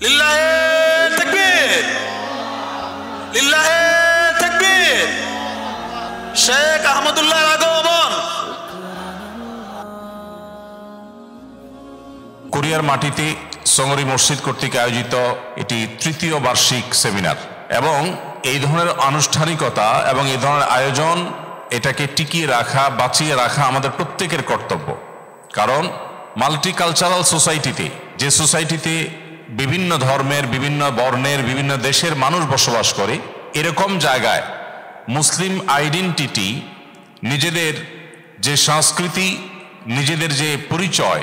লিল্লাহে তাকবীর, লিল্লাহে তাকবীর। শেখ আহমদুল্লাহ আগমন। কোরিয়ার মাটিতে সঙ্গরি মসজিদ কর্তৃক আয়োজিত এটি তৃতীয় বার্ষিক সেমিনার এবং এই ধরনের আনুষ্ঠানিকতা এবং এই ধরনের আয়োজন এটাকে টিকিয়ে রাখা, বাঁচিয়ে রাখা আমাদের প্রত্যেকের কর্তব্য। কারণ মাল্টিকালচারাল সোসাইটিতে, যে সোসাইটিতে বিভিন্ন ধর্মের, বিভিন্ন বর্ণের, বিভিন্ন দেশের মানুষ বসবাস করে, এরকম জায়গায় মুসলিম আইডেন্টিটি, নিজেদের যে সংস্কৃতি, নিজেদের যে পরিচয়,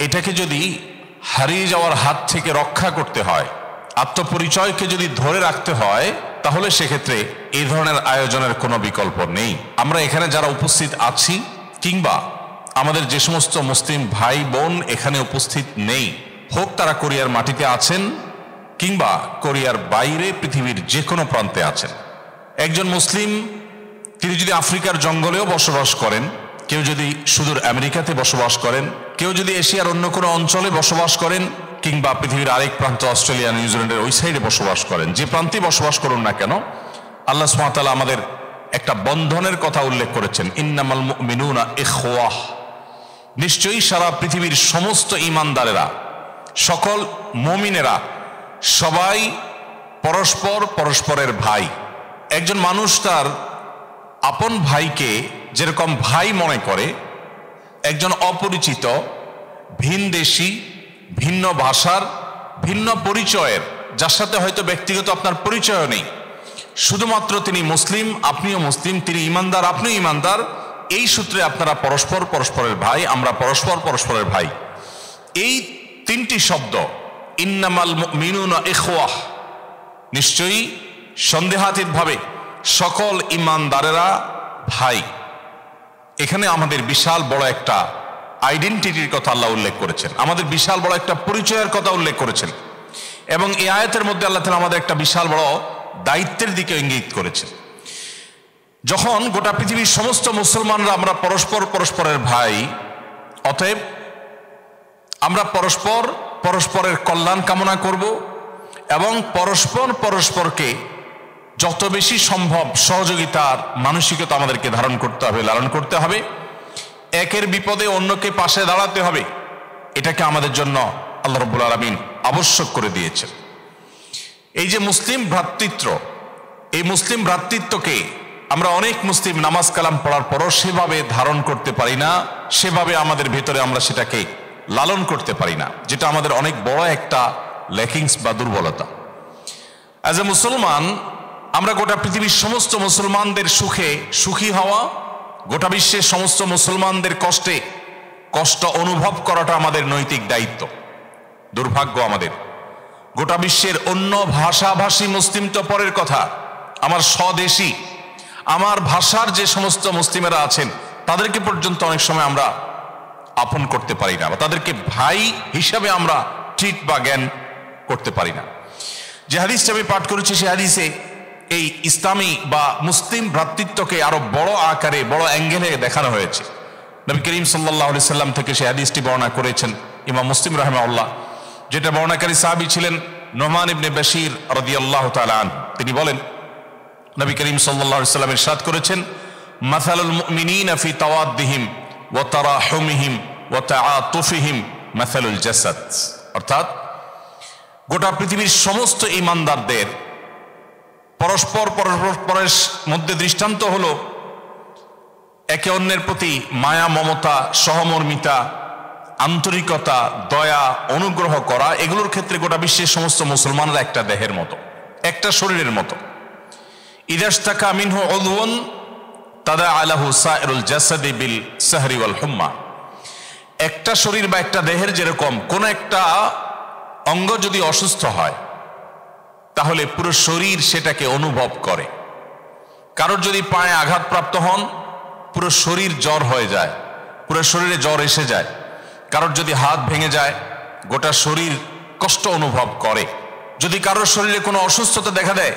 এটাকে যদি হারিয়ে যাওয়ার হাত থেকে রক্ষা করতে হয়, আত্মপরিচয়কে যদি ধরে রাখতে হয়, তাহলে সেক্ষেত্রে এই ধরনের আয়োজনের কোনো বিকল্প নেই। আমরা এখানে যারা উপস্থিত আছি কিংবা আমাদের যে সমস্ত মুসলিম ভাই বোন এখানে উপস্থিত নেই, হোক তারা কোরিয়ার মাটিতে আছেন কিংবা কোরিয়ার বাইরে পৃথিবীর যে কোনো প্রান্তে আছেন, একজন মুসলিম তিনি যদি আফ্রিকার জঙ্গলেও বসবাস করেন, কেউ যদি সুদূর আমেরিকাতে বসবাস করেন, কেউ যদি এশিয়ার অন্য কোনো অঞ্চলে বসবাস করেন কিংবা পৃথিবীর আরেক প্রান্ত অস্ট্রেলিয়া, নিউজিল্যান্ডের ওই সাইডে বসবাস করেন, যে প্রান্তে বসবাস করুন না কেন, আল্লাহ সুবহানাহু ওয়া তাআলা আমাদের একটা বন্ধনের কথা উল্লেখ করেছেন, ইন্নামাল মুমিনুনা ইখওয়াহ। নিশ্চয়ই সারা পৃথিবীর সমস্ত ঈমানদারেরা, সকল মুমিনেরা সবাই পরস্পর পরস্পরের ভাই। একজন মানুষ তার আপন ভাইকে যেরকম ভাই মনে করে, একজন অপরিচিত, ভিনদেশী, ভিন্ন ভাষার, ভিন্ন পরিচয়ের, যার সাথে হয়তো ব্যক্তিগত আপনার পরিচয় নেই, শুধুমাত্র তিনি মুসলিম, আপনিও মুসলিম, তিনি ঈমানদার, আপনিও ঈমানদার, এই সূত্রে আপনারা পরস্পর পরস্পরের ভাই, আমরা পরস্পর পরস্পরের ভাই। এই তিনটি শব্দ, ইন্নামাল মুমিনুনা ইখওয়াহ, নিশ্চয়ই সন্দেহাতীতভাবে সকল ঈমানদারেরা ভাই। এখানে আমাদের বিশাল বড় একটা আইডেন্টিটির কথা আল্লাহ উল্লেখ করেছেন, আমাদের বিশাল বড় একটা পরিচয়ের কথা উল্লেখ করেছেন এবং এই আয়াতের মধ্যে আল্লাহ তাআলা আমাদের একটা বিশাল বড় দায়িত্বের দিকে ইঙ্গিত করেছেন। যখন গোটা পৃথিবীর সমস্ত মুসলমানরা আমরা পরস্পর পরস্পরের ভাই, অতএব আমরা পরস্পর পরস্পরের কল্যাণ কামনা করব এবং পরস্পর পরস্পরকে যত বেশি সম্ভব সহযোগিতার মানসিকতা আমাদেরকে ধারণ করতে হবে, লালন করতে হবে। একের বিপদে অন্যকে পাশে দাঁড়াতে হবে, এটাকে আমাদের জন্য আল্লাহ রাব্বুল আলামিন আবশ্যক করে দিয়েছেন। এই যে মুসলিম ভ্রাতৃত্ব, এই মুসলিম ভ্রাতৃত্বকে আমরা অনেক মুসলিম নামাজ কালাম পড়ার পরও সেভাবে ধারণ করতে পারি না, সেভাবে আমাদের ভেতরে আমরা সেটাকে লালন করতে পারি না, যেটা আমাদের অনেক বড় একটা ল্যাকিংস বা দুর্বলতা। অ্যাজ এ মুসলমান আমরা গোটা পৃথিবীর সমস্ত মুসলমানদের সুখে সুখী হওয়া, গোটা বিশ্বের সমস্ত মুসলমানদের কষ্টে কষ্ট অনুভব করাটা আমাদের নৈতিক দায়িত্ব। দুর্ভাগ্য আমাদের, গোটা বিশ্বের অন্য ভাষাভাষী মুসলিম তো পরের কথা, আমার স্বদেশী, আমার ভাষার যে সমস্ত মুসলিমেরা আছেন তাদেরকে পর্যন্ত অনেক সময় আমরা আপন করতে পারি না, বা তাদেরকে ভাই হিসাবে আমরা ট্রিট বা জ্ঞান করতে পারি না। যে হাদিসটা আমি পাঠ করেছি সে হাদিসে এই ইসলামী বা মুসলিম ভ্রাতৃত্বকে আরো বড় আকারে, বড় অ্যাঙ্গেলে দেখানো হয়েছে। নবী করিম সাল্লাল্লাহু আলাইহি সাল্লাম থেকে সে হাদিসটি বর্ণনা করেছেন ইমাম মুসলিম রাহিমাহুল্লাহ, যেটা বর্ণনাকারী সাহাবী ছিলেন নোমান ইবনে বাশির রাদিয়াল্লাহু তাআলা আনহু। তিনি বলেন, নবী করিম সাল্লাল্লাহু আলাইহি সাল্লাম ইরশাদ করেছেন, মাসালুল মুমিনিনা ফি তাওয়াদ্দিহিম ওয়া তারাহুমিহিম ওয়া তাআতুফিহিম মাসালুল জাসাদ। অর্থাৎ গোটা পৃথিবীর সমস্ত ঈমানদারদের পরস্পর পরস্পরের মধ্যে দৃষ্টান্ত হলো একে অন্যের প্রতি মায়া, মমতা, সহমর্মিতা, আন্তরিকতা, দয়া, অনুগ্রহ করা। এগুলোর ক্ষেত্রে গোটা বিশ্বের সমস্ত মুসলমানরা একটা দেহের মতো, একটা শরীরের মতো। ইদাশতাকা মিনহু উযওয়ুন তাদাআ লাহু সাইরুল জাসাদি বিল সাহরি ওয়াল হুম্মা। একটা শরীর বা একটা দেহের যেরকম কোন একটা অঙ্গ যদি অসুস্থ হয় তাহলে পুরো শরীর সেটাকে অনুভব করে। কারোর যদি পায়ে আঘাতপ্রাপ্ত হন পুরো শরীর জ্বর হয়ে যায়, পুরো শরীরে জ্বর এসে যায়। কারোর যদি হাত ভেঙে যায় গোটা শরীর কষ্ট অনুভব করে। যদি কারোর শরীরে কোনো অসুস্থতা দেখা দেয়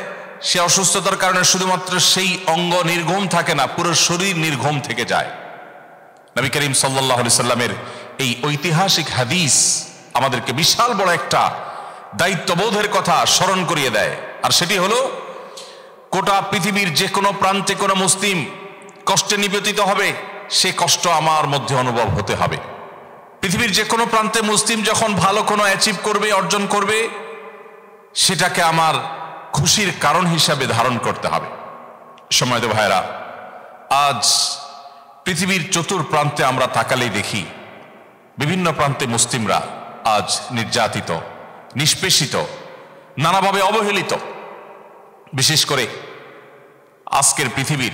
সে অসুস্থতার কারণে শুধুমাত্র সেই অঙ্গ নির্ঘুম থাকে না, পুরো শরীর নির্ঘুম থেকে যায়। নবী করিম সাল্লাল্লাহু আলাইহি সাল্লামের এই ঐতিহাসিক হাদিস আমাদেরকে বিশাল বড় একটা দায়িত্ববোধের কথা স্মরণ করিয়ে দেয়, আর সেটি হলো গোটা পৃথিবীর যে কোনো প্রান্তে কোনো মুসলিম কষ্টে নিবেদিত হবে, সে কষ্ট আমার মধ্যে অনুভব হতে হবে। পৃথিবীর যে কোনো প্রান্তে মুসলিম যখন ভালো কোনো অ্যাচিভ করবে, অর্জন করবে, সেটাকে আমার খুশির কারণ হিসাবে ধারণ করতে হবে। সম্মানিত ভাইরা, আজ পৃথিবীর চতুর্প্রান্তে আমরা তাকালেই দেখি বিভিন্ন প্রান্তে মুসলিমরা আজ নির্যাতিত, নিষ্পেষিত, নানাভাবে অবহেলিত। বিশেষ করে আজকের পৃথিবীর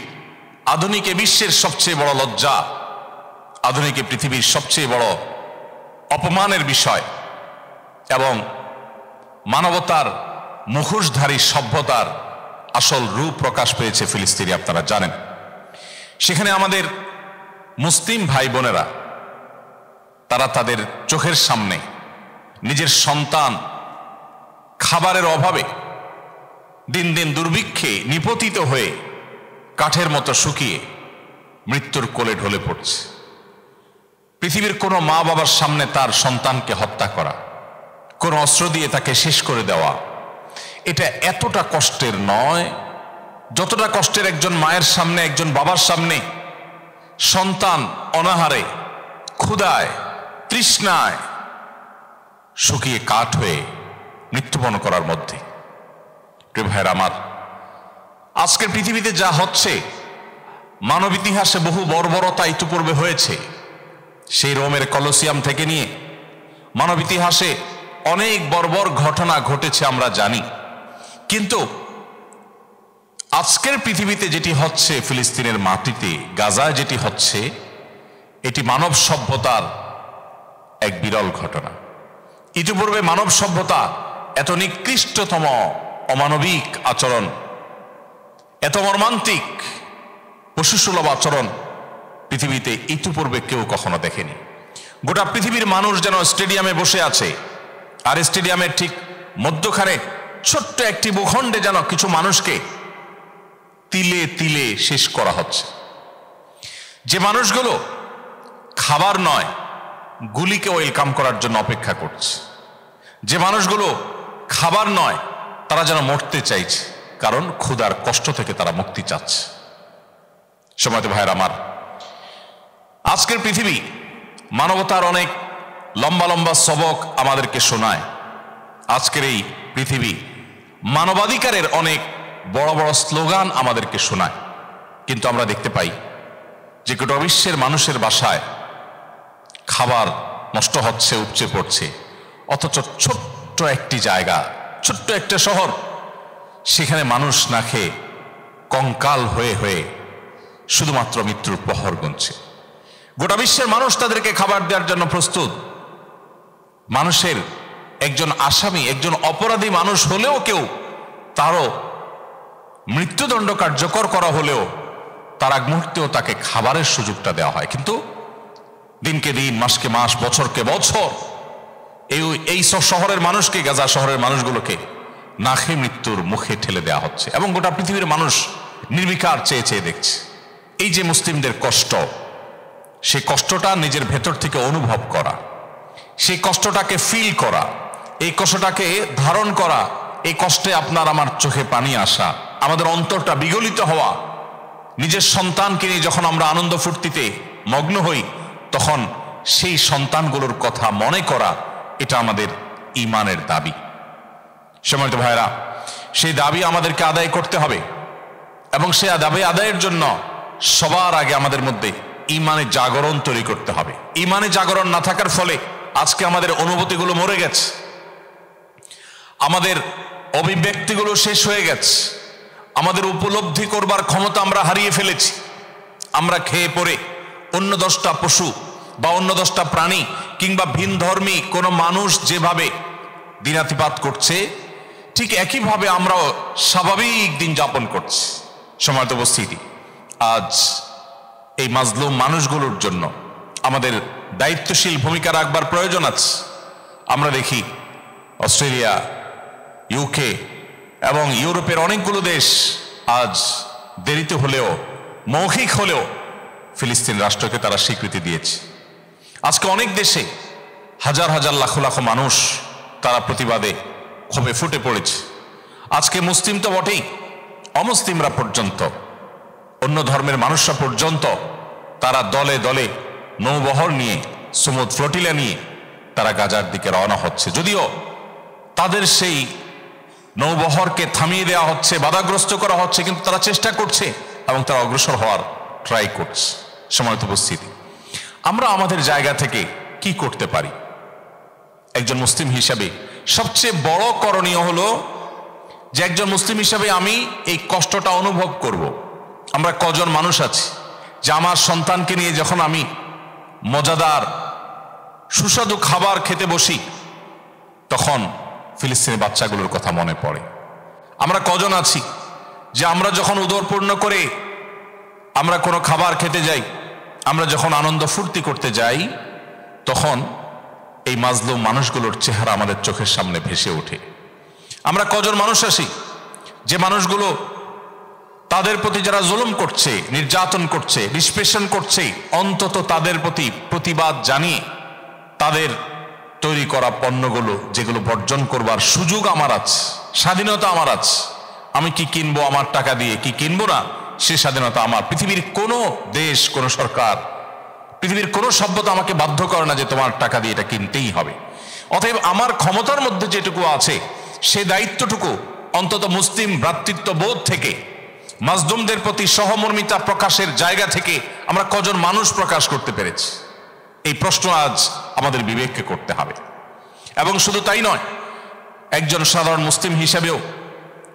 আধুনিক বিশ্বের সবচেয়ে বড় লজ্জা, আধুনিক পৃথিবীর সবচেয়ে বড় অপমানের বিষয় এবং মানবতার মুখোশধারী সভ্যতার আসল রূপ প্রকাশ পেয়েছে ফিলিস্তিনে, আপনারা জানেন। সেখানে আমাদের মুসলিম ভাই বোনেরা তারা তাদের চোখের সামনে নিজের সন্তান খাবারের অভাবে দিন দিন দুর্ভিক্ষে নিপতিত হয়ে কাঠের মতো শুকিয়ে মৃত্যুর কোলে ঢলে পড়ছে। পৃথিবীর কোনো মা বাবার সামনে তার সন্তানকে হত্যা করা, কোনো অস্ত্র দিয়ে তাকে শেষ করে দেওয়া, এটা এতটা কষ্টের নয় যতটা কষ্টের একজন মায়ের সামনে, একজন বাবার সামনে সন্তান অনাহারে, ক্ষুধায়, তৃষ্ণায় শুকিয়ে কাঠ হয়ে মৃত্যুবরণ করার মধ্যে। প্রিয় ভাইয়েরা আমার, আজকের পৃথিবীতে যা হচ্ছে, মানব ইতিহাসে বহু বর্বরতা ইতিপূর্বে হয়েছে। সেই রোমের কলোসিয়াম থেকে নিয়ে মানব ইতিহাসে অনেক বর্বর ঘটনা ঘটেছে, আমরা জানি। কিন্তু আজকের পৃথিবীতে যেটি হচ্ছে, ফিলিস্তিনের মাটিতে গাজায় যেটি হচ্ছে, এটি মানব সভ্যতার এক বিরল ঘটনা। ইতিপূর্বে মানব সভ্যতা এত নিকৃষ্টতম অমানবিক আচরণ, এত মর্মান্তিক পশুসুলভ আচরণ পৃথিবীতে ইতিপূর্বে কেউ কখনো দেখেনি। গোটা পৃথিবীর মানুষ যেন স্টেডিয়ামে বসে আছে, আর স্টেডিয়ামের ঠিক মধ্যখানে ছোট্ট একটি ভূখণ্ডে যেন কিছু মানুষকে তিলে তিলে শেষ করা হচ্ছে। যে মানুষগুলো খাবার নয়, গুলিকে ওয়েলকাম করার জন্য অপেক্ষা করছে। যে মানুষগুলো খাবার নয়, তারা যেন মরতে চাইছে, কারণ ক্ষুধার কষ্ট থেকে তারা মুক্তি চাচ্ছে। সম্মানিত ভাইয়েরা আমার, আজকের পৃথিবী মানবতার অনেক লম্বা লম্বা সবক আমাদেরকে শোনায়। আজকের এই পৃথিবী মানবাধিকারের অনেক বড় বড় স্লোগান আমাদেরকে শোনায়। কিন্তু আমরা দেখতে পাই যে গোটা বিশ্বের মানুষের বাসায় খাবার নষ্ট হচ্ছে, উপচে পড়ছে, অথচ ছোট্ট একটি জায়গা, ছোট্ট একটা শহর, সেখানে মানুষ না খেয়ে কঙ্কাল হয়ে হয়ে শুধুমাত্র মৃত্যুর প্রহর গুনছে। গোটা বিশ্বের মানুষ তাদেরকে খাবার দেওয়ার জন্য প্রস্তুত। মানুষের একজন আসামি, একজন অপরাধী মানুষ হলেও কেউ, তারও মৃত্যুদণ্ড কার্যকর করা হলেও তার এক মুহূর্তেও তাকে খাবারের সুযোগটা দেওয়া হয়। কিন্তু দিনকে দিন, মাসকে মাস, বছরকে বছর এই শহরের মানুষকে, গাজা শহরের মানুষগুলোকে না খেয়ে মৃত্যুর মুখে ঠেলে দেওয়া হচ্ছে, এবং গোটা পৃথিবীর মানুষ নির্বিকার চেয়ে চেয়ে দেখছে। এই যে মুসলিমদের কষ্ট, সেই কষ্টটা নিজের ভেতর থেকে অনুভব করা, সেই কষ্টটাকে ফিল করা, এই কষ্টটাকে ধারণ করা, এই কষ্টে আপনার আমার চোখে পানি আসা, আমাদের অন্তরটা বিগলিত হওয়া, নিজের সন্তানকে নিয়ে যখন আমরা আনন্দ ফুর্তিতে মগ্ন হই, তখন সেই সন্তানগুলোর কথা মনে করা, এটা আমাদের ঈমানের দাবি। সম্মানিত ভাইরা, সেই দাবি আমাদেরকে আদায় করতে হবে, এবং সেই দাবি আদায়ের জন্য সবার আগে আমাদের মধ্যে ঈমানের জাগরণ তৈরি করতে হবে। ঈমানের জাগরণ না থাকার ফলে আজকে আমাদের অনুভূতিগুলো মরে গেছে, আমাদের অভিব্যক্তিগুলো শেষ হয়ে গেছে, আমাদের উপলব্ধি করবার ক্ষমতা আমরা হারিয়ে ফেলেছি। আমরা খেয়ে পড়ে অন্য 10টা পশু বা অন্য 10টা প্রাণী কিংবা ভিন ধর্মী কোনো মানুষ যেভাবে দিনাতিপাত করছে, ঠিক একইভাবে আমরাও স্বাভাবিক দিন যাপন করছি। সম্মানিত উপস্থিতি, আজ এই মাজলুম মানুষগুলোর জন্য আমাদের দায়িত্বশীল ভূমিকা রাখবার প্রয়োজন আছে। আমরা দেখি অস্ট্রেলিয়া, ইউকে এবং ইউরোপের অনেকগুলো দেশ আজ দেরিতে হলেও, মৌখিক হলেও ফিলিস্তিন রাষ্ট্রকে তারা স্বীকৃতি দিয়েছে। আজকে অনেক দেশে হাজার হাজার লাখ লাখ মানুষ তারা প্রতিবাদে ক্ষোভে ফুটে পড়েছে। আজকে মুসলিম তো বটেই, অমুসলিমরা পর্যন্ত, অন্য ধর্মের মানুষরা পর্যন্ত তারা দলে দলে নৌবহর নিয়ে, সমুদ্র ফ্লোটিলা নিয়ে তারা গাজার দিকে রওনা হচ্ছে। যদিও তাদের সেই নৌবহরকে থামিয়ে দেওয়া হচ্ছে, বাধাগ্রস্ত করা হচ্ছে, কিন্তু তারা চেষ্টা করছে এবং তারা অগ্রসর হওয়ার ট্রাই করছে। সম্মানিত উপস্থিতি, আমরা আমাদের জায়গা থেকে কি করতে পারি? একজন মুসলিম হিসাবে সবচেয়ে বড় করণীয় হলো যে একজন মুসলিম হিসাবে আমি এই কষ্টটা অনুভব করব। আমরা কজন মানুষ আছি যে আমার সন্তানকে নিয়ে যখন আমি মজাদার সুস্বাদু খাবার খেতে বসি তখন ফিলিস্তিনি বাচ্চাগুলোর কথা মনে পড়ে? আমরা কজন আছি যে আমরা যখন উদর পূর্ণ করে আমরা কোনো খাবার খেতে যাই, আমরা যখন আনন্দ ফুর্তি করতে যাই, তখন এই মাজলুম মানুষগুলোর চেহারা আমাদের চোখের সামনে ভেসে ওঠে? আমরা কজন মানুষ আছি যে মানুষগুলো তাদের প্রতি যারা জুলুম করছে, নির্যাতন করছে, নিষ্পেষণ করছে, অন্তত তাদের প্রতি প্রতিবাদ জানিয়ে তাদের তৈরি করা পণ্যগুলো যেগুলো বর্জন করবার সুযোগ আমার আছে, স্বাধীনতা আমার আছে, আমি কি কিনবো আমার টাকা দিয়ে, কি কিনবো না সে স্বাধীনতা আমার। পৃথিবীর কোনো দেশ, কোনো সরকার, পৃথিবীর কোনো সভ্যতা আমাকে বাধ্য করে না যে তোমার টাকা দিয়ে এটা কিনতেই হবে। অতএব আমার ক্ষমতার মধ্যে যেটুকু আছে সে দায়িত্বটুকু অন্তত মুসলিম ভ্রাতৃত্ব বোধ থেকে, মাজলুমদের প্রতি সহমর্মিতা প্রকাশের জায়গা থেকে আমরা কজন মানুষ প্রকাশ করতে পেরেছি? এই প্রশ্ন আজ আমাদের বিবেককে করতে হবে। এবং শুধু তাই নয়, একজন সাধারণ মুসলিম হিসেবেও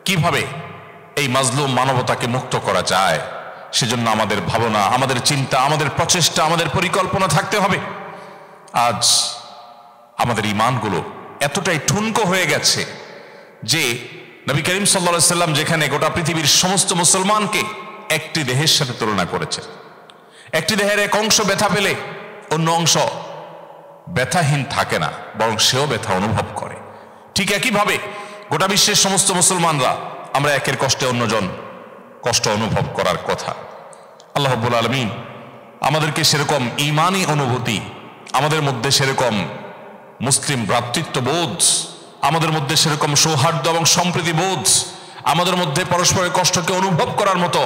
কিভাবে এই মাজলুম মানবতাকে মুক্ত করা যায় সেজন্য আমাদের ভাবনা, আমাদের চিন্তা, আমাদের প্রচেষ্টা, আমাদের পরিকল্পনা থাকতে হবে। আজ আমাদের ঈমানগুলো এতটাই ঠুনকো হয়ে গেছে যে নবী করিম সাল্লাল্লাহু আলাইহি সাল্লাম যেখানে গোটা পৃথিবীর সমস্ত মুসলমানকে একটি দেহের সাথে তুলনা করেছেন, একটি দেহের এক অংশ ব্যথা পেলে অন্য অংশ ব্যথাহীন থাকে না, বরং সেও ব্যথা অনুভব করে। ঠিক একইভাবে গোটা বিশ্বের সমস্ত মুসলমানরা আমরা একের কষ্টে অন্যজন কষ্ট অনুভব করার কথা। আল্লাহ রাব্বুল আলামিন আমাদেরকে সেরকম ঈমানি অনুভূতি, আমাদের মধ্যে সেরকম মুসলিম ভ্রাতৃত্ববোধ, আমাদের মধ্যে সেরকম সৌহার্দ্য এবং সম্প্রীতি বোধ, আমাদের মধ্যে পরস্পরের কষ্টকে অনুভব করার মতো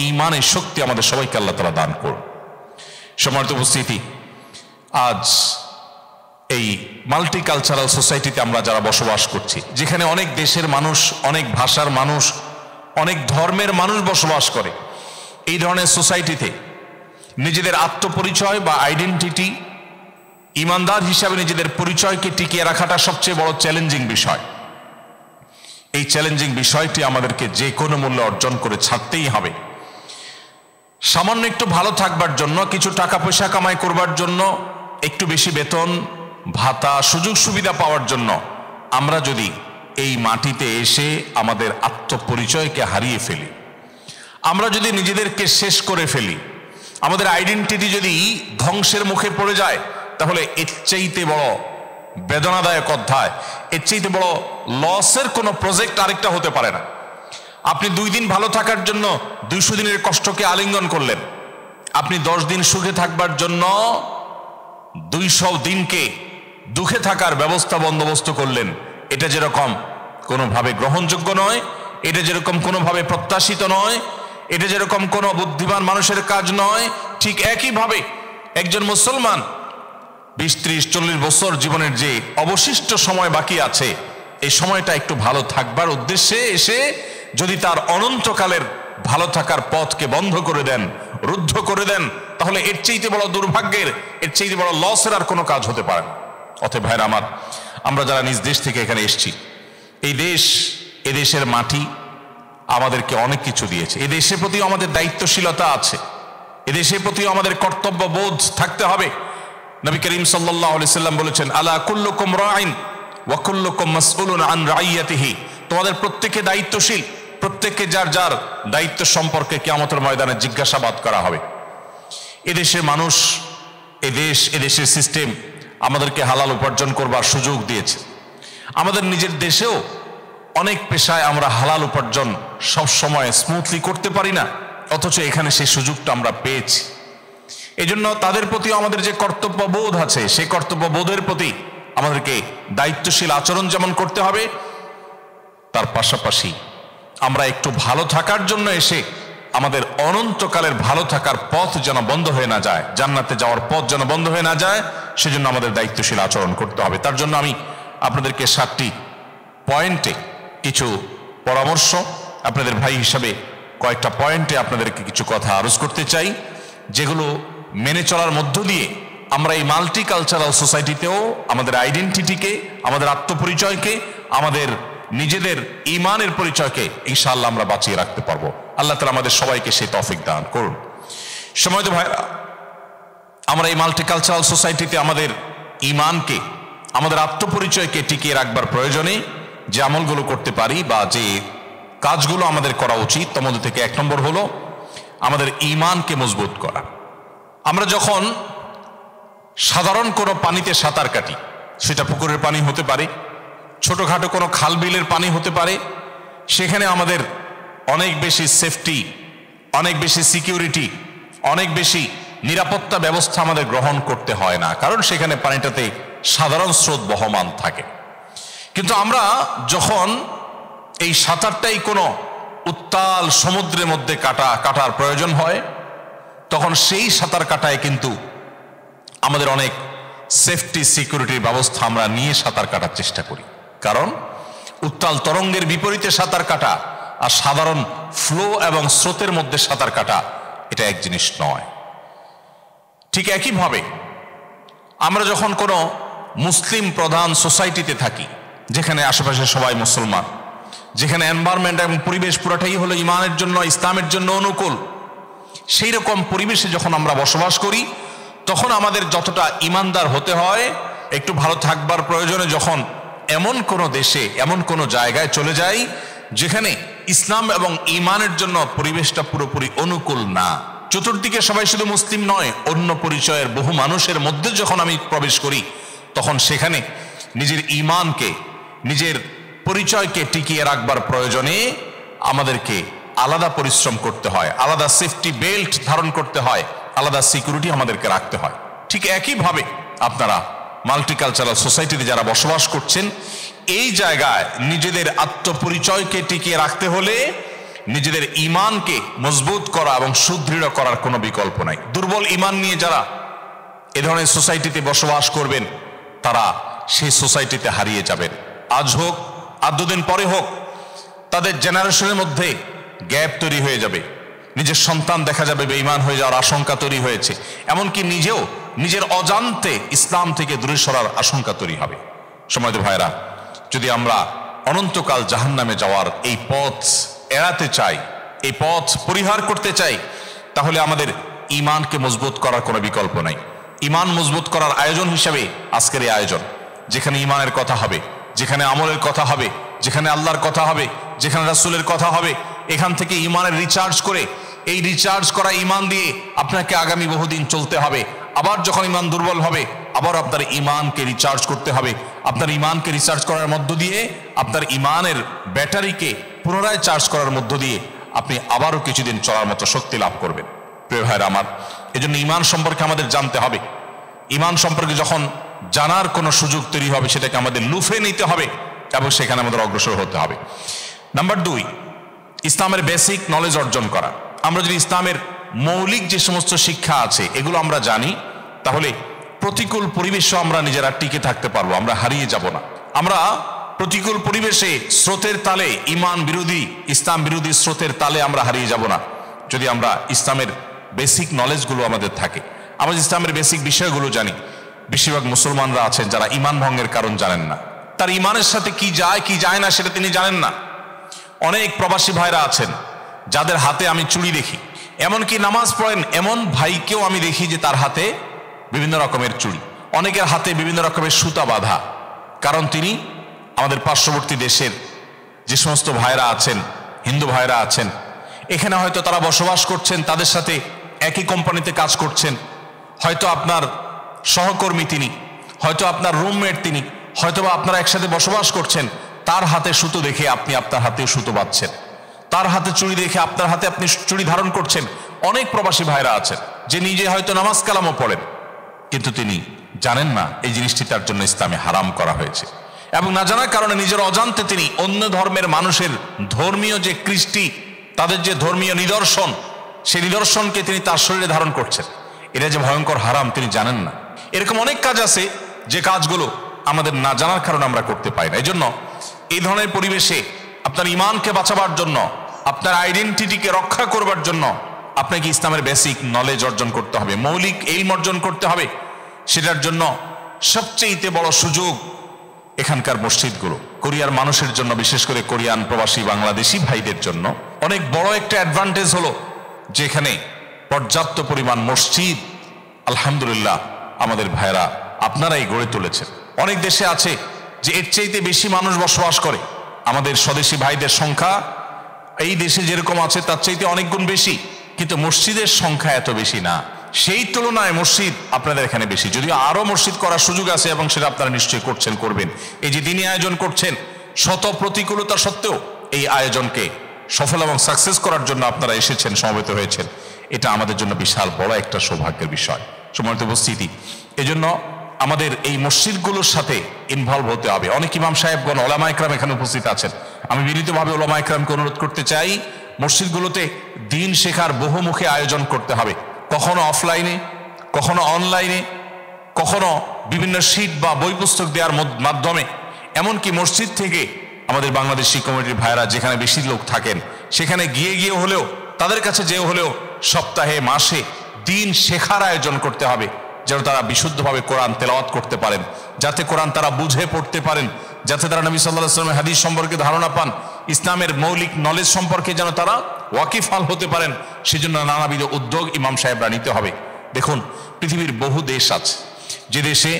ঈমানের শক্তি আমাদের সবাইকে আল্লাহ তাআলা দান করুন। সম্মানিত উপস্থিতি, আজ এই মাল্টিকালচারাল সোসাইটিতে আমরা যারা বসবাস করছি, যেখানে অনেক দেশের মানুষ, অনেক ভাষার মানুষ, অনেক ধর্মের মানুষ বসবাস করে, এই ধরনের সোসাইটিতে নিজেদের আত্মপরিচয় বা আইডেন্টিটি, ইমানদার হিসাবে নিজেদের পরিচয়কে টিকিয়ে রাখাটা সবচেয়ে বড় চ্যালেঞ্জিং বিষয়। এই চ্যালেঞ্জিং বিষয়টি আমাদেরকে যে কোনো মূল্যে অর্জন করে ছাড়তেই হবে। সামান্য একটু ভালো থাকবার জন্য, কিছু টাকা পয়সা কামাই করবার জন্য, একটু বেশি বেতন ভাতা সুযোগ সুবিধা পাওয়ার জন্য আমরা যদি এই মাটিতে এসে আমাদের আত্মপরিচয়কে হারিয়ে ফেলি, আমরা যদি নিজেদেরকে শেষ করে ফেলি, আমাদের আইডেন্টিটি যদি ধ্বংসের মুখে পড়ে যায়, তাহলে এর চাইতে বড় বেদনাদায়ক অধ্যায়, এর চাইতে বড় লসের কোনো প্রজেক্ট আরেকটা হতে পারে না। আপনি 2 দিন ভালো থাকার জন্য 200 দিনের কষ্টকে আলিঙ্গন করলেন, আপনি 10 দিন সুখে থাকবার জন্য 200 দিনকে দুঃখে থাকার ব্যবস্থা বন্দোবস্ত করলেন। এটা যেরকম কোনোভাবে গ্রহণযোগ্য নয়, এটা যেরকম কোনোভাবে প্রত্যাশিত নয়, এটা যেরকম কোনো বুদ্ধিমান মানুষের কাজ নয়, ঠিক একইভাবে একজন মুসলমান 20, 30, 40 বছর জীবনের যে অবশিষ্ট সময় বাকি আছে, এই সময়টা একটু ভালো থাকবার উদ্দেশ্যে এসে যদি তার অনন্তকালের ভালো থাকার পথকে বন্ধ করে দেন, রুদ্ধ করে দেন, তাহলে এর চাইতে বড় দুর্ভাগ্যের, এর চাইতে বড় লসের আর কোনো কাজ হতে পারে না। অতএব ভাইরা আমার, আমরা যারা নিজ দেশ থেকে এখানে এসেছি, এই দেশ, এ দেশের মাটি আমাদেরকে অনেক কিছু দিয়েছে। এই দেশের প্রতিও আমাদের দায়িত্বশীলতা আছে, এ দেশের প্রতিও আমাদের কর্তব্য বোধ থাকতে হবে। নবী করিম সাল্লাল্লাহু আলাইহি সাল্লাম বলেছেন, আলা কুল্লুকুম রাইন ওয়া কুল্লুকুম মাসউলুন আন রাইয়াতিহি, তোমাদের প্রত্যেকে দায়িত্বশীল, প্রত্যেককে যার যার দায়িত্ব সম্পর্কে কিয়ামতের ময়দানে জিজ্ঞাসাবাদ করা হবে। এদেশের মানুষ, এদেশের সিস্টেম আমাদেরকে হালাল উপার্জন করবার সুযোগ দিয়েছে। আমাদের নিজের দেশেও অনেক পেশায় আমরা হালাল উপার্জন সব সময় স্মুথলি করতে পারি না, অথচ এখানে সেই সুযোগটা আমরা পেয়েছি। এজন্য তাদের প্রতিও আমাদের যে কর্তব্যবোধ আছে, সেই কর্তব্যবোধের প্রতি আমাদেরকে দায়িত্বশীল আচরণ যেমন করতে হবে, তার পাশাপাশি আমরা একটু ভালো থাকার জন্য এসে আমাদের অনন্তকালের ভালো থাকার পথ যেন বন্ধ হয়ে না যায়, জান্নাতে যাওয়ার পথ যেন বন্ধ হয়ে না যায়, সেজন্য আমাদের দায়িত্বশীল আচরণ করতে হবে। তার জন্য আমি আপনাদেরকে 7টি পয়েন্টে কিছু পরামর্শ, আপনাদের ভাই হিসাবে কয়েকটা পয়েন্টে আপনাদেরকে কিছু কথা আরজ করতে চাই, যেগুলো মেনে চলার মধ্য দিয়ে আমরা এই মাল্টিকালচারাল সোসাইটিতেও আমাদের আইডেন্টিটিকে, আমাদের আত্মপরিচয়কে, আমাদের নিজেদের ঈমানের পরিচয়কে ইনশাআল্লাহ আমরা বাঁচিয়ে রাখতে পারবো। আল্লাহ তাআলা আমাদের সবাইকে সেই তৌফিক দান করুন। সময়ত ভাইরা, আমরা এই মাল্টিকালচারাল সোসাইটিতে আমাদের ঈমানকে, আমাদের আত্মপরিচয়কে টিকিয়ে রাখবার প্রয়োজনে যে আমলগুলো করতে পারি বা যে কাজগুলো আমাদের করা উচিত, তার মধ্যে থেকে 1 নম্বর হলো আমাদের ঈমানকে মজবুত করা। আমরা যখন সাধারণ কোনো পানিতে সাঁতার কাটি, সেটা পুকুরের পানি হতে পারে, ছোটখাটো কোনো খাল বিলের পানি হতে পারে, সেখানে আমাদের অনেক বেশি সেফটি, অনেক বেশি সিকিউরিটি, অনেক বেশি নিরাপত্তা ব্যবস্থা আমাদের গ্রহণ করতে হয় না, কারণ সেখানে পানিটাতে সাধারণ স্রোত বহমান থাকে। কিন্তু আমরা যখন এই সাঁতারটাই কোনো উত্তাল সমুদ্রের মধ্যে কাটার প্রয়োজন হয়, তখন সেই সাঁতার কাটায় কিন্তু আমাদের অনেক সেফটি সিকিউরিটির ব্যবস্থা আমরা নিয়ে সাঁতার কাটার চেষ্টা করি, কারণ উত্তাল তরঙ্গের বিপরীতে সাঁতার কাটা আর সাধারণ ফ্লো এবং স্রোতের মধ্যে সাঁতার কাটা এটা এক জিনিস নয়। ঠিক একইভাবে আমরা যখন কোনো মুসলিম প্রধান সোসাইটিতে থাকি, যেখানে আশেপাশে সবাই মুসলমান, যেখানে এনভায়রনমেন্ট এবং পরিবেশ পুরাটাই হলো ঈমানের জন্য, ইসলামের জন্য অনুকূল, সেই রকম পরিবেশে যখন আমরা বসবাস করি, তখন আমাদের যতটা ঈমানদার হতে হয়, একটু ভালো থাকবার প্রয়োজনে যখন এমন কোনো দেশে, এমন কোনো জায়গায় চলে যাই যেখানে ইসলাম এবং ঈমানের জন্য পরিবেশটা পুরোপুরি অনুকূল না, চতুর্দিকে সবাই শুধু মুসলিম নয়, অন্য পরিচয়ের বহু মানুষের মধ্যে যখন আমি প্রবেশ করি, তখন সেখানে নিজের ঈমানকে, নিজের পরিচয়কে টিকিয়ে রাখবার প্রয়োজনে আমাদেরকে আলাদা পরিশ্রম করতে হয়, আলাদা সেফটি বেল্ট ধারণ করতে হয়, আলাদা সিকিউরিটি আমাদেরকে রাখতে হয়। ঠিক একইভাবে আপনারা মাল্টিকালচারাল সোসাইটিতে যারা বসবাস করছেন, এই জায়গায় নিজেদের আত্মপরিচয়কে টিকিয়ে রাখতে হলে নিজেদের ঈমানকে মজবুত করা এবং সুদৃঢ় করার কোনো বিকল্প নাই। দুর্বল ঈমান নিয়ে যারা এ ধরনের সোসাইটিতে বসবাস করবেন, তারা সেই সোসাইটিতে হারিয়ে যাবেন। আজ হোক আর 2 দিন পরে হোক, তাদের জেনারেশনের মধ্যে গ্যাপ তৈরি হয়ে যাবে, নিজের সন্তান দেখা যাবে বেঈমান হয়ে যাওয়ার আশঙ্কা তৈরি হয়েছে, এমনকি নিজেও নিজের অজান্তে ইসলাম থেকে দূরে সরার আশঙ্কা তৈরি হবে। সময়ত ভাইরা, যদি আমরা অনন্তকাল জাহান্নামে যাওয়ার এই পথ এড়াতে চাই, এই পথ পরিহার করতে চাই, তাহলে আমাদের ঈমানকে মজবুত করার কোনো বিকল্প নাই। ঈমান মজবুত করার আয়োজন হিসাবে আজকের এই আয়োজন, যেখানে ঈমানের কথা হবে, যেখানে আমলের কথা হবে, যেখানে আল্লাহর কথা হবে, যেখানে রাসূলের কথা হবে, এখান থেকে ঈমানের রিচার্জ করে, এই রিচার্জ করা ঈমান দিয়ে আপনাকে আগামী বহুদিন চলতে হবে। আবার যখন ঈমান দুর্বল হবে, আবার আপনার ঈমানকে রিচার্জ করতে হবে। আপনার ঈমানকে রিচার্জ করার মধ্য দিয়ে, আপনার ঈমানের ব্যাটারিকে পুনরায় চার্জ করার মধ্য দিয়ে আপনি আবারও কিছুদিন চলার মতো শক্তি লাভ করবেন। প্রিয় ভাইরা আমার, এজন্য ঈমান সম্পর্কে আমাদের জানতে হবে। ঈমান সম্পর্কে যখন জানার কোনো সুযোগ তৈরি হবে, সেটাকে আমাদের লুফে নিতে হবে এবং সেখানে আমাদের অগ্রসর হতে হবে। নাম্বার 2, ইসলামের বেসিক নলেজ অর্জন করা। আমরা যদি ইসলামের মৌলিক যে সমস্ত শিক্ষা আছে এগুলো আমরা জানি, তাহলে প্রতিকূল পরিবেশেও আমরা নিজেরা টিকে থাকতে পারবো, আমরা হারিয়ে যাব না। আমরা প্রতিকূল পরিবেশে স্রোতের তালে, ঈমান বিরোধী, ইসলাম বিরোধী স্রোতের তালে আমরা হারিয়ে যাব না, যদি আমরা ইসলামের বেসিক নলেজগুলো আমাদের থাকে, আমরা ইসলামের বেসিক বিষয়গুলো জানি। বেশিরভাগ মুসলমানরা আছেন যারা ঈমান ভঙ্গের কারণ জানেন না, তার ঈমানের সাথে কি যায় কি যায় না সেটা তিনি জানেন না। অনেক প্রবাসী ভাইরা আছেন যাদের হাতে আমি চুড়ি দেখি, এমনকি নামাজ পড়েন এমন ভাইকেও আমি দেখি যে তার হাতে বিভিন্ন রকমের চুড়ি, অনেকের হাতে বিভিন্ন রকমের সুতা বাঁধা, কারণ তিনি আমাদের পার্শ্ববর্তী দেশের যে সমস্ত ভাইরা আছেন, হিন্দু ভাইরা আছেন, এখানে হয়তো তারা বসবাস করছেন, তাদের সাথে একই কোম্পানিতে কাজ করছেন, হয়তো আপনার সহকর্মী তিনি, হয়তো আপনার রুমমেট তিনি, হয়তোবা আপনারা একসাথে বসবাস করছেন। তার হাতে সুতো দেখে আপনি আপনার হাতেও সুতো বাঁধছেন, তার হাতে চুড়ি দেখে আপনার হাতে আপনি চুড়ি ধারণ করছেন। অনেক প্রবাসী ভাইরা আছেন যে নিজে হয়তো নামাজ কালামও পড়েন, কিন্তু তিনি জানেন না এই জিনিসটি তার জন্য ইসলামে হারাম করা হয়েছে। এবং না জানার কারণে নিজের অজান্তে তিনি অন্য ধর্মের মানুষের ধর্মীয় যে কৃষ্টি, তাদের যে ধর্মীয় নিদর্শন, সেই নিদর্শনকে তিনি তার শরীরে ধারণ করছেন। এটা যে ভয়ঙ্কর হারাম তিনি জানেন না। এরকম অনেক কাজ আছে যে কাজগুলো আমাদের না জানার কারণে আমরা করতে পারি না। এই জন্য এই ধরনের পরিবেশে আপনার ইমানকে বাঁচাবার জন্য, আপনার আইডেন্টিটিকে রক্ষা করবার জন্য আপনাকে ইসলামের বেসিক নলেজ অর্জন করতে হবে, মৌলিক ইলম অর্জন করতে হবে। সেটার জন্য সবচেয়ে বড় সুযোগ এখানকার মসজিদগুলো। কোরিয়ার মানুষের জন্য, বিশেষ করে কোরিয়ান প্রবাসী বাংলাদেশি ভাইদের জন্য অনেক বড় একটা অ্যাডভান্টেজ হলো যে এখানে পর্যাপ্ত পরিমাণ মসজিদ আলহামদুলিল্লাহ আমাদের ভাইরা আপনারাই গড়ে তুলেছেন। অনেক দেশে আছে যে এর চাইতে বেশি মানুষ বসবাস করে। আমাদের স্বদেশী ভাইদের সংখ্যা এই দেশে যেরকম আছে তার চাইতে অনেক গুণ বেশি, কিন্তু মসজিদের সংখ্যা এত বেশি না। সেই তুলনায় মসজিদ আপনাদের এখানে বেশি, যদিও আরো মসজিদ করার সুযোগ আছে এবং সেটা আপনারা নিশ্চয়ই করছেন, করবেন। এই যে দিনই আয়োজন করছেন, শত প্রতিকূলতা সত্ত্বেও এই আয়োজনকে সফল এবং সাকসেস করার জন্য আপনারা এসেছেন, সমবেত হয়েছেন, এটা আমাদের জন্য বিশাল বড় একটা সৌভাগ্যের বিষয়। সম্মানিত উপস্থিতি, এজন্য আমাদের এই মসজিদগুলোর সাথে ইনভলভ হতে হবে। অনেক ইমাম সাহেবগণ, ওলামা ইকরাম এখানে উপস্থিত আছেন। আমি বিনীতভাবে ওলামা ইকরামকে অনুরোধ করতে চাই, মসজিদগুলোতে দিন শেখার বহুমুখী আয়োজন করতে হবে। কখনো অফলাইনে, কখনো অনলাইনে, কখনো বিভিন্ন শীট বা বই পুস্তক দেওয়ার মাধ্যমে, এমনকি মসজিদ থেকে আমাদের বাংলাদেশি কমিটির ভাইরা যেখানে বেশি লোক থাকেন সেখানে গিয়ে হলেও, তাদের কাছে যেও হলেও সপ্তাহে মাসে দিন শেখার আয়োজন করতে হবে, যেন তারা বিশুদ্ধভাবে কোরআন তেলাওয়াত করতে পারেন, যাতে কোরআন তারা বুঝে পড়তে পারেন, যাতে তারা নবী সাল্লাল্লাহু আলাইহি ওয়াসাল্লামের হাদিস সম্পর্কে ধারণা পান, ইসলামের মৌলিক নলেজ সম্পর্কে যেন তারা ওয়াকিফাল হতে পারেন। সেজন্য নানাবিধ উদ্যোগ ইমাম সাহেবরা নিতে হবে। দেখুন, পৃথিবীর বহু দেশ আছে যে দেশে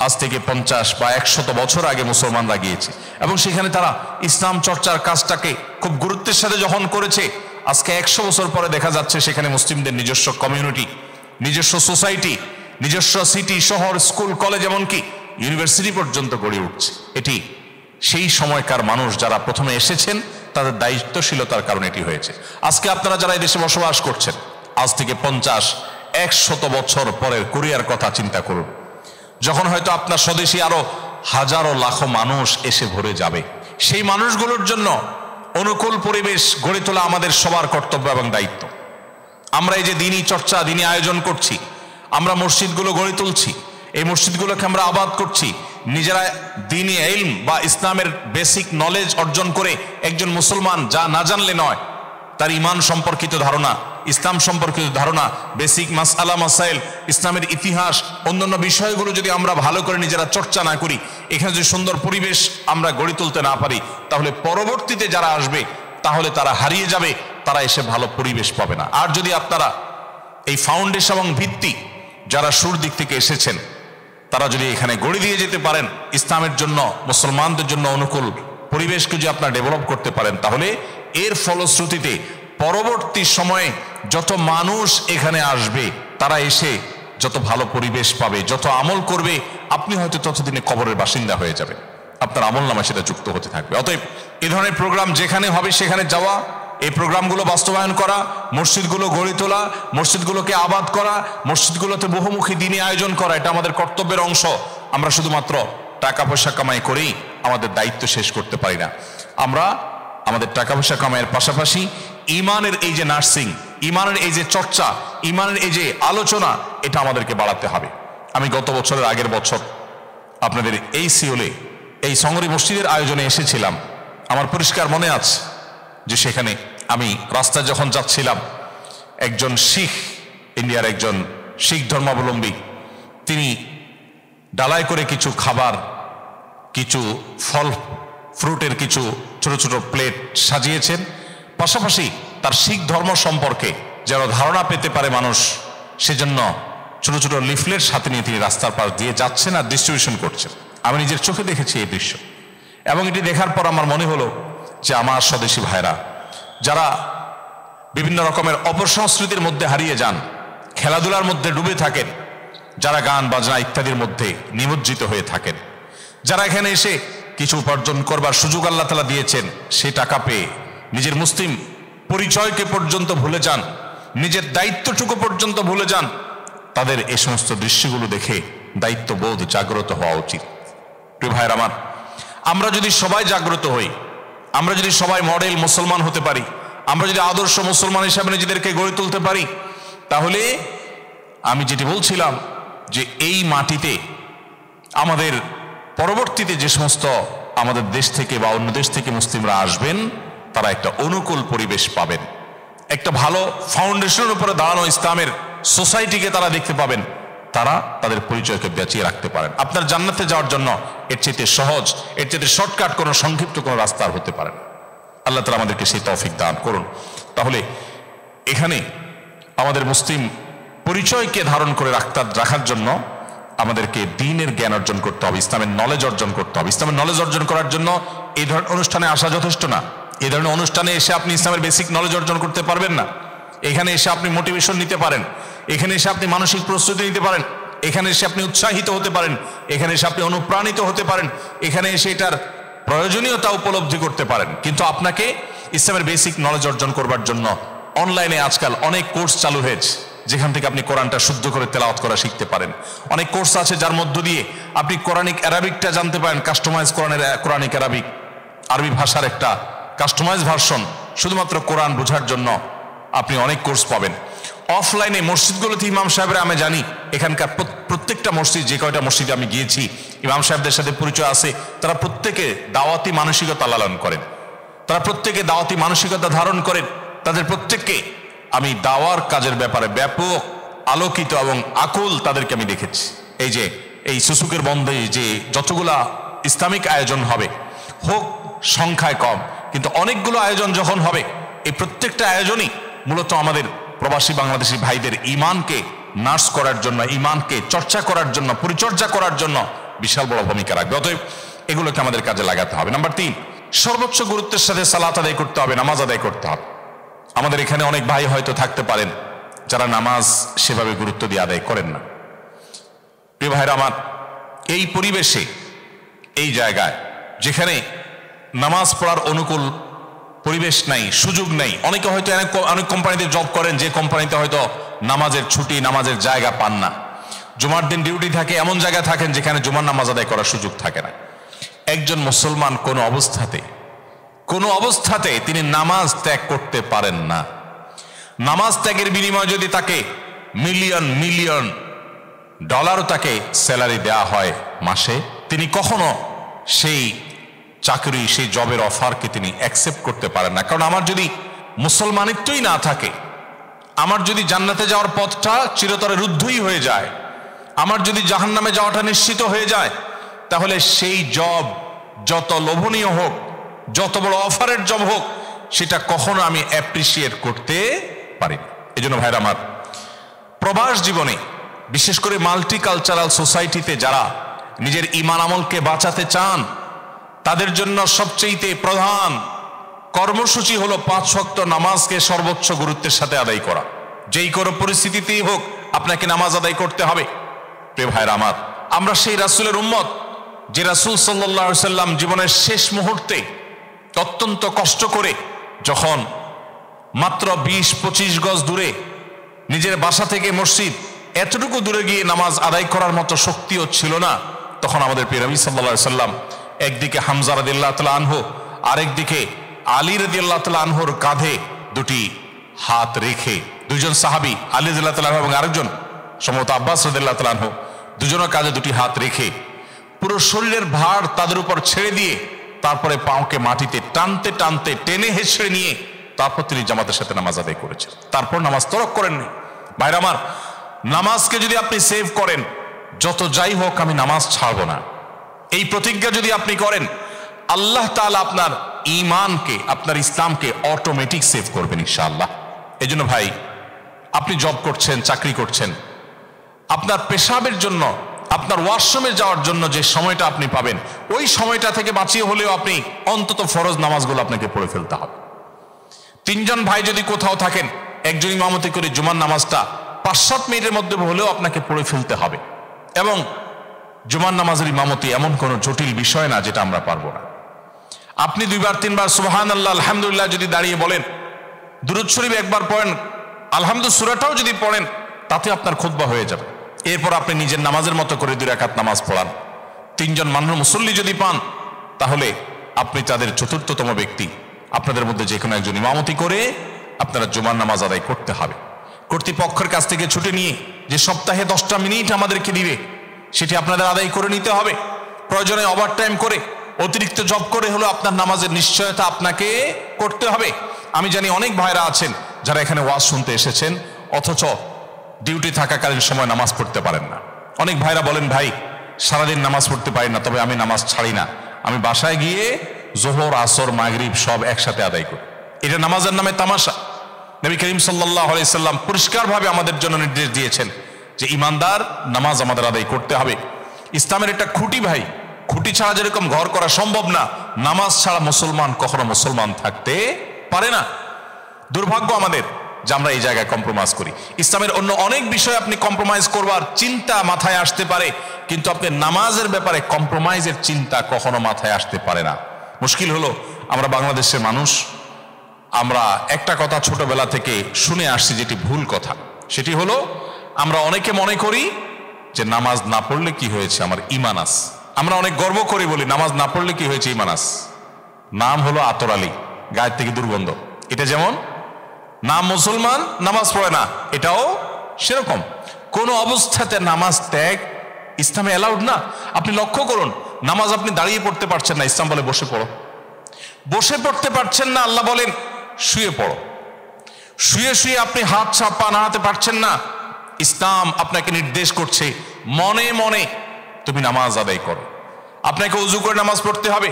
আজ থেকে 50 বা 100 বছর আগে মুসলমানরা গিয়েছে এবং সেখানে তারা ইসলাম চর্চার কাজটাকে খুব গুরুত্বের সাথে যখন করেছে, আজকে 100 বছর পরে দেখা যাচ্ছে সেখানে মুসলিমদের নিজস্ব কমিউনিটি, নিজস্ব সোসাইটি, নিজস্ব সিটি, শহর, স্কুল, কলেজ, এমনকি ইউনিভার্সিটি পর্যন্ত গড়ে উঠছে। এটি সেই সময়কার মানুষ যারা প্রথমে এসেছেন তাদের দায়িত্বশীলতার কারণে এটি হয়েছে। আজকে আপনারা যারা এই দেশে বসবাস করছেন, আজ থেকে 50-100 বছর পরের কোরিয়ার কথা চিন্তা করুন, যখন হয়তো আপনার স্বদেশী আরো হাজারো লাখো মানুষ এসে ভরে যাবে। সেই মানুষগুলোর জন্য অনুকূল পরিবেশ গড়ে তোলা আমাদের সবার কর্তব্য এবং দায়িত্ব। আমরা এই যে দিনই চর্চা, দিনই আয়োজন করছি, আমরা মসজিদগুলো গড়ে তুলছি, এই মসজিদগুলোকে আমরা আবাদ করছি, নিজেরা দিনই ইলম বা ইসলামের বেসিক নলেজ অর্জন করে একজন মুসলমান যা না জানলে নয়, তার ঈমান সম্পর্কিত ধারণা, ইসলাম সম্পর্কিত ধারণা, বেসিক মাসআলা মাসাইল, ইসলামের ইতিহাস, অন্যান্য বিষয়গুলো যদি আমরা ভালো করে নিজেরা চর্চা না করি, এখানে যদি সুন্দর পরিবেশ আমরা গড়ে তুলতে না পারি, তাহলে পরবর্তীতে যারা আসবে তাহলে তারা হারিয়ে যাবে, তারা এসে ভালো পরিবেশ পাবে না। আর যদি আপনারা এই ফাউন্ডেশন এবং ভিত্তি যারা শুরুর দিক থেকে এসেছেন তারা যদি এখানে গড়ে দিয়ে যেতে পারেন, ইসলামের জন্য, মুসলমানদের জন্য অনুকূল পরিবেশকে যদি আপনারা ডেভেলপ করতে পারেন, তাহলে এর ফলশ্রুতিতে পরবর্তী সময়ে যত মানুষ এখানে আসবে তারা এসে যত ভালো পরিবেশ পাবে, যত আমল করবে, আপনি হয়তো ততদিনে কবরের বাসিন্দা হয়ে যাবেন, আপনার আমল নামে সেটা যুক্ত হতে থাকবে। অতএব এই ধরনের প্রোগ্রাম যেখানে হবে সেখানে যাওয়া, এই প্রোগ্রামগুলো বাস্তবায়ন করা, মসজিদগুলো গড়ে তোলা, মসজিদগুলোকে আবাদ করা, মসজিদগুলোতে বহুমুখী দিনী আয়োজন করা, এটা আমাদের কর্তব্যের অংশ। আমরা শুধুমাত্র টাকা পয়সা কামাই করেই আমাদের দায়িত্ব শেষ করতে পারি না। আমরা আমাদের টাকা পয়সা কামাইয়ের পাশাপাশি ইমানের এই যে নার্সিং, ইমানের এই যে চর্চা, ইমানের এই যে আলোচনা, এটা আমাদেরকে বাড়াতে হবে। আমি গত বছরের আগের বছর আপনাদের এই সিওলে এই সংগরি মসজিদের আয়োজনে এসেছিলাম। আমার পরিষ্কার মনে আছে যে সেখানে আমি রাস্তায় যখন যাচ্ছিলাম, একজন শিখ, ইন্ডিয়ার একজন শিখ ধর্মাবলম্বী, তিনি ডালায় করে কিছু খাবার, কিছু ফল ফ্রুটের কিছু ছোট ছোট প্লেট সাজিয়েছেন। পাশাপাশি তার শিখ ধর্ম সম্পর্কে যেন ধারণা পেতে পারে মানুষ, সেজন্য ছোট ছোট লিফলেট সাথে নিয়ে তিনি রাস্তার পাশ দিয়ে যাচ্ছেন আর ডিস্ট্রিবিউশন করছেন। আমি নিজের চোখে দেখেছি এই দৃশ্য, এবং এটি দেখার পর আমার মনে হলো যে আমার স্বদেশী ভাইরা যারা বিভিন্ন রকমের অপসংস্কৃতির মধ্যে হারিয়ে যান, খেলাধুলার মধ্যে ডুবে থাকেন, যারা গান বাজনা ইত্যাদির মধ্যে নিমজ্জিত হয়ে থাকেন, যারা এখানে এসে কিছু উপার্জন করবার সুযোগ আল্লাহ তাআলা দিয়েছেন, সে টাকা পেয়ে নিজের মুসলিম পরিচয়কে পর্যন্ত ভুলে যান, নিজের দায়িত্বটুকু পর্যন্ত ভুলে যান, তাদের এই সমস্ত দৃশ্যগুলো দেখে দায়িত্ববোধ জাগ্রত হওয়া উচিত। প্রিয় ভাইয়ের আমার, আমরা যদি সবাই জাগ্রত হই, আমরা যদি সবাই মডেল মুসলমান হতে পারি, আমরা যদি আদর্শ মুসলমান হিসাবে নিজেদেরকে গড়ে তুলতে পারি, তাহলে আমি যেটি বলছিলাম যে এই মাটিতে আমাদের পরবর্তীতে যে সমস্ত আমাদের দেশ থেকে বা অন্য দেশ থেকে মুসলিমরা আসবেন, তারা একটা অনুকূল পরিবেশ পাবেন, একটা ভালো ফাউন্ডেশনের উপরে দাঁড়ানো ইসলামের সোসাইটিকে তারা দেখতে পাবেন, তারা তাদের পরিচয়কে বাঁচিয়ে রাখতে পারেন। আপনার জান্নাতে যাওয়ার জন্য এর চাইতে সহজ, এর চাইতে শর্টকাট কোনো সংক্ষিপ্ত কোনো রাস্তা হতে পারে না। আল্লাহ তাআলা আমাদেরকে সেই তৌফিক দান করুন। তাহলে এখানে আমাদের মুসলিম পরিচয়কে ধারণ করে রাখার জন্য আমাদেরকে দ্বীনের জ্ঞান অর্জন করতে হবে, ইসলামের নলেজ অর্জন করতে হবে। ইসলামের নলেজ অর্জন করার জন্য এই ধরনের অনুষ্ঠানে আসা যথেষ্ট না। এই ধরনের অনুষ্ঠানে এসে আপনি ইসলামের বেসিক নলেজ অর্জন করতে পারবেন না। এখানে এসে আপনি মোটিভেশন নিতে পারেন, এখানে এসে আপনি মানসিক প্রস্তুতি নিতে পারেন, এখানে এসে আপনি উৎসাহিত হতে পারেন, এখানে এসে আপনি অনুপ্রাণিত হতে পারেন, এখানে এসে এটার প্রয়োজনীয়তা উপলব্ধি করতে পারেন। কিন্তু আপনাকে ইসলামের বেসিক নলেজ অর্জন করবার জন্য অনলাইনে আজকাল অনেক কোর্স চালু হয়েছে, যেখান থেকে আপনি কোরআনটা শুদ্ধ করে তেলাওয়াত করা শিখতে পারেন। অনেক কোর্স আছে যার মধ্য দিয়ে আপনি কোরআনিক অ্যারাবিকটা জানতে পারেন, কাস্টমাইজ কোরআনিক অ্যারাবিক, আরবি ভাষার একটা কাস্টমাইজ ভার্সন শুধুমাত্র কোরআন বোঝার জন্য আপনি অনেক কোর্স পাবেন। অফলাইনে মসজিদগুলোতে ইমাম সাহেবরা, আমি জানি এখানকার প্রত্যেকটা মসজিদ, যে কয়টা মসজিদে আমি গিয়েছি, ইমাম সাহেবদের সাথে পরিচয় আছে, তারা প্রত্যেকে দাওয়াতি মানসিকতা লালন করেন, তারা প্রত্যেকে দাওয়াতি মানসিকতা ধারণ করেন। তাদের প্রত্যেককে আমি দাওয়ার কাজের ব্যাপারে ব্যাপক আলোকিত এবং আকুল তাদেরকে আমি দেখেছি। এই যে এই সুসুকের বন্ধে যে যতগুলা ইসলামিক আয়োজন হবে, হোক সংখ্যায় কম, কিন্তু অনেকগুলো আয়োজন যখন হবে, এই প্রত্যেকটা আয়োজনই মূলত আমাদের প্রবাসী বাংলাদেশি ভাইদের ঈমানকে নার্স করার জন্য, ঈমানকে চর্চা করার জন্য, পরিচর্যা করার জন্য বিশাল বড় ভূমিকা রাখবে। অতএব এগুলোকে আমাদের কাজে লাগাতে হবে। নাম্বার 3, সর্বোচ্চ গুরুত্বের সাথে সালাত আদায় করতে হবে, নামাজ আদায় করতে হবে। আমাদের এখানে অনেক ভাই হয়তো থাকতে পারেন যারা নামাজ সেভাবে গুরুত্ব দিয়ে আদায় করেন না। প্রিয় ভাইরা আমার, এই পরিবেশে, এই জায়গায় যেখানে নামাজ পড়ার অনুকূল পরিবেশ নাই, সুযোগ নেই, অনেকে হয়তো অনেক কোম্পানিতে জব করেন, যে কোম্পানিতে হয়তো নামাজের ছুটি, নামাজের জায়গা পান না। জুমার দিন ডিউটি থাকে, এমন জায়গায় থাকেন যেখানে জুমার নামাজ আদায় করার সুযোগ থাকে না। একজন মুসলমান কোনো অবস্থাতে তিনি নামাজ ত্যাগ করতে পারেন না। নামাজ ত্যাগের বিনিময়ে যদি তাকে মিলিয়ন মিলিয়ন ডলারও তাকে স্যালারি দেওয়া হয় মাসে, তিনি কখনো সেই চাকরি, সেই জবের অফারকে তিনি অ্যাকসেপ্ট করতে পারেন না। কারণ আমার যদি মুসলমানিত্বই না থাকে, আমার যদি জান্নাতে যাওয়ার পথটা চিরতরে রুদ্ধই হয়ে যায়, আমার যদি জাহান্নামে যাওয়াটা নিশ্চিত হয়ে যায়, তাহলে সেই জব যত লোভনীয় হোক, যত বড় অফারের জব হোক, সেটা কখনো আমি অ্যাপ্রিসিয়েট করতে পারি না। এই জন্য ভাইরা আমার, প্রবাস জীবনে, বিশেষ করে মাল্টিকালচারাল সোসাইটিতে যারা নিজের ঈমান আমলকে বাঁচাতে চান, তাদের জন্য সবচেয়ে প্রধান কর্মসূচি হলো 5 ওয়াক্ত নামাজকে সর্বোচ্চ গুরুত্বের সাথে আদায় করা। যেই কোনো পরিস্থিতিতেই হোক আপনাকে নামাজ আদায় করতে হবে। প্রিয় ভাইরা আমার, আমরা সেই রাসূলের উম্মত, যে রাসূল সাল্লাল্লাহু আলাইহি সাল্লাম জীবনের শেষ মুহূর্তে অত্যন্ত কষ্ট করে, যখন মাত্র 20-25 গজ দূরে নিজের বাসা থেকে মসজিদ, এতটুকু দূরে গিয়ে নামাজ আদায় করার মতো শক্তিও ছিল না, তখন আমাদের প্রিয় নবী সাল্লাল্লাহু আলাইহি সাল্লাম একদিকে হামজা রাদিয়াল্লাহু তাআলা আনহু, আরেকদিকে আলী রাদিয়াল্লাহু তাআলা আনহুর কাঁধে দুটি হাত রেখে, দুইজন সাহাবী, আলী রাদিয়াল্লাহু তাআলা এবং আরেকজন সম্ভবত আব্বাস রাদিয়াল্লাহু তাআলা আনহু, দুজনের কাঁধে দুটি হাত রেখে পুরো শরীরের ভার তাদের উপর ছেড়ে দিয়ে, তারপরে পাওকে মাটিতে টানতে টানতে টেনে হেঁচড়ে নিয়ে তারপর তিনি জামাতের সাথে নামাজ আদায় করেছেন। তারপর নামাজ তরক করেননি। ভাইরা আমার, নামাজকে যদি আপনি সেভ করেন, যত যাই হোক আমি নামাজ ছাড়ব না, এই প্রতিজ্ঞা যদি আপনি করেন, আল্লাহ তাআলা আপনার ঈমানকে, আপনার ইসলামকে অটোমেটিক সেভ করবেন ইনশাআল্লাহ। এই জন্য ভাই, আপনি জব করছেন, চাকরি করছেন, আপনার পেশাবের জন্য, আপনার ওয়াশরুমে যাওয়ার জন্য যে সময়টা আপনি পাবেন, ওই সময়টা থেকে বাঁচিয়ে হলেও আপনি অন্তত ফরজ নামাজগুলো আপনাকে পড়ে ফেলতে হবে। 3 জন ভাই যদি কোথাও থাকেন, একজন ইমামতি করে জুমার নামাজটা 5-7 মিনিটের মধ্যে হলেও আপনাকে পড়ে ফেলতে হবে। এবং জুমার নামাজের ইমামতি এমন কোনো জটিল বিষয় না যেটা আমরা পারবো না। আপনি 2-3 বার সুবহানাল্লাহ, আলহামদুলিল্লাহ যদি দাঁড়িয়ে বলেন, দুরূদ শরীফ একবার পড়েন, আলহামদুলিল্লাহ সূরাটাও যদি পড়েন, তাতে আপনার খুতবা হয়ে যাবে। এরপর আপনি নিজের নামাজের মতো করে 2 রাকাত নামাজ পড়ান। 3 জন মানুষ মুসল্লি যদি পান, তাহলে আপনি তাদের চতুর্থতম ব্যক্তি। আপনাদের মধ্যে যে কোনো একজন ইমামতি করে আপনারা জুমার নামাজ আদায় করতে হবে। কর্তৃপক্ষের কাছ থেকে ছুটি নিয়ে যে সপ্তাহে 10টা মিনিট আমাদেরকে দিবে, সেটি আপনাদের আদায় করে নিতে হবে। প্রয়োজনে ওভারটাইম করে, অতিরিক্ত জব করে হলো আপনার নামাজের নিশ্চয়তা আপনাকে করতে হবে। আমি জানি অনেক ভাইরা আছেন যারা এখানে ওয়াজ শুনতে এসেছেন, অথচ ডিউটি থাকাকালীন সময় নামাজ পড়তে পারেন না। অনেক ভাইরা বলেন, ভাই সারাদিন নামাজ পড়তে পারি না, তবে আমি নামাজ ছাড়ি না, আমি বাসায় গিয়ে জোহর, আসর, মাগরিব সব একসাথে আদায় করি। এটা নামাজের নামে তামাশা। নবী করিম সাল্লাল্লাহু আলাইহি সাল্লাম পরিষ্কারভাবে আমাদের জন্য নির্দেশ দিয়েছেন যে ইমানদার নামাজ আমাদের আদায় করতে হবে। ইসলামের একটা খুঁটি ভাই, খুঁটি ছাড়া যেরকম ঘর করা সম্ভব না, নামাজ ছাড়া মুসলমান কখনো মুসলমান থাকতে পারে না। দুর্ভাগ্য আমাদের যে আমরা এই জায়গায় কম্প্রোমাইজ করি। ইসলামের অন্য অনেক বিষয় আপনি কম্প্রোমাইজ করবার চিন্তা মাথায় আসতে পারে, কিন্তু আপনি নামাজের ব্যাপারে কম্প্রোমাইজের চিন্তা কখনো মাথায় আসতে পারে না। মুশকিল হলো আমরা বাংলাদেশের মানুষ, আমরা একটা কথা ছোটবেলা থেকে শুনে আসছি যেটি ভুল কথা, সেটি হলো আমরা অনেকে মনে করি যে নামাজ না পড়লে কি হয়েছে, আমার ঈমান আছে। আমরা অনেক গর্ব করি বলি নামাজ না পড়লে কি হয়েছে, ঈমান আছে। নাম হলো আতর আলী, গায়ের থেকে দুর্গন্ধ। এটা যেমন নাম মুসলমান, নামাজ পড়ে না, এটাও সেরকম। কোন অবস্থাতে নামাজ ত্যাগ ইসলামে অ্যালাউড না। আপনি লক্ষ্য করুন, নামাজ আপনি দাঁড়িয়ে পড়তে পারছেন না, ইসলাম বলে বসে পড়ো। বসে পড়তে পারছেন না, আল্লাহ বলেন শুয়ে পড়ো। শুয়ে শুয়ে আপনি হাত পা নাড়াতে পারছেন না, ইসলাম আপনাকে নির্দেশ করছে মনে মনে তুমি নামাজ আদায় করো। আপনাকে ওযু করে নামাজ পড়তে হবে,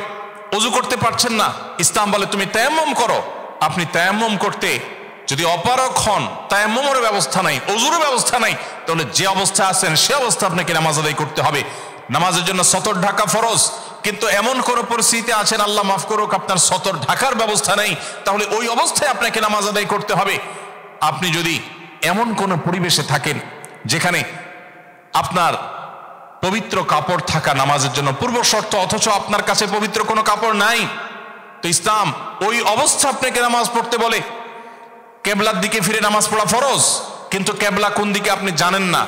ওযু করতে পারছেন না, ইসলাম বলে তুমি তায়াম্মুম করো। আপনি তায়াম্মুম করতে যদি অপারগ হন, তায়াম্মুমের ব্যবস্থা নাই, ওযুর ব্যবস্থা নাই, তাহলে যে অবস্থা আছেন সে অবস্থা আপনাকে নামাজ আদায় করতে হবে। নামাজের জন্য সতর ঢাকা ফরজ, কিন্তু এমন কোন পরিস্থিতি আছেন, আল্লাহ মাফ করুক, আপনার সতর ঢাকার ব্যবস্থা নেই, তাহলে ওই অবস্থায় আপনাকে নামাজ আদায় করতে হবে। আপনি যদি এমন কোন পরিবেশে থাকেন যেখানে আপনার পবিত্র কাপড় থাকা নামাজের জন্য পূর্ব শর্ত, অথচ আপনার কাছে পবিত্র কোনো কাপড় নাই, তো ইসলাম ওই অবস্থা আপনাকে নামাজ পড়তে বলে। কেবলার দিকে ফিরে নামাজ পড়া ফরজ, কিন্তু কেবলা কোন দিকে আপনি জানেন না,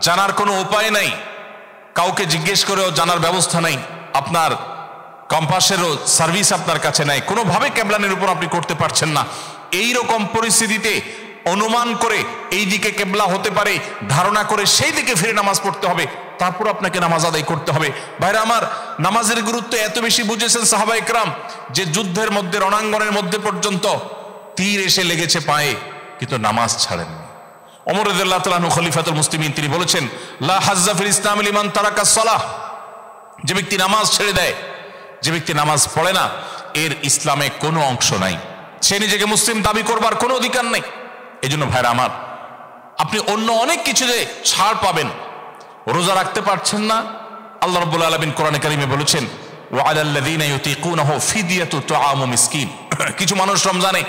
জানার কোনো উপায় নাই, কাউকে জিজ্ঞেস করেও জানার ব্যবস্থা নাই, আপনার কম্পাসেরও সার্ভিস আপনার কাছে নাই, কোনোভাবে কেবলানের উপর আপনি করতে পারছেন না। এই রকম পরিস্থিতিতে অনুমান করে এই দিকে কেবলা হতে পারে ধারণা করে সেই দিকে ফিরে নামাজ পড়তে হবে, তারপর আপনাকে নামাজ আদায় করতে হবে। ভাইরা আমার, নামাজের গুরুত্ব এত বেশি বুঝেছেন সাহাবা ইকরাম যে যুদ্ধের মধ্যে, রণাঙ্গনের মধ্যে পর্যন্ত তীর এসে লেগেছে পায়ে, কিন্তু নামাজ ছাড়েননি। ওমর রাদিয়াল্লাহু তাআলা আনহু খলিফাতুল মুসলিমিন, তিনি বলেছেন লা হাজ্জা ফিল ইসলাম লিমান তারাকা সালাহ, যে ব্যক্তি নামাজ ছেড়ে দেয়, যে ব্যক্তি নামাজ পড়ে না, এর ইসলামে কোনো অংশ নাই, সে নিজেকে মুসলিম দাবি করবার কোনো অধিকার নেই। এই জন্য ভাইরা আমার, আপনি অন্য অনেক কিছুতে ছাড় পাবেন, রোজা রাখতে পারছেন না, আল্লাহ রাব্বুল আলামিন কোরআনে কারিমে বলেছেন ওয়া আলাল্লাযীনা ইউতিকুনাহু ফিদিয়াতু তুআমু মিসকিন। কিছু মানুষ রমজানে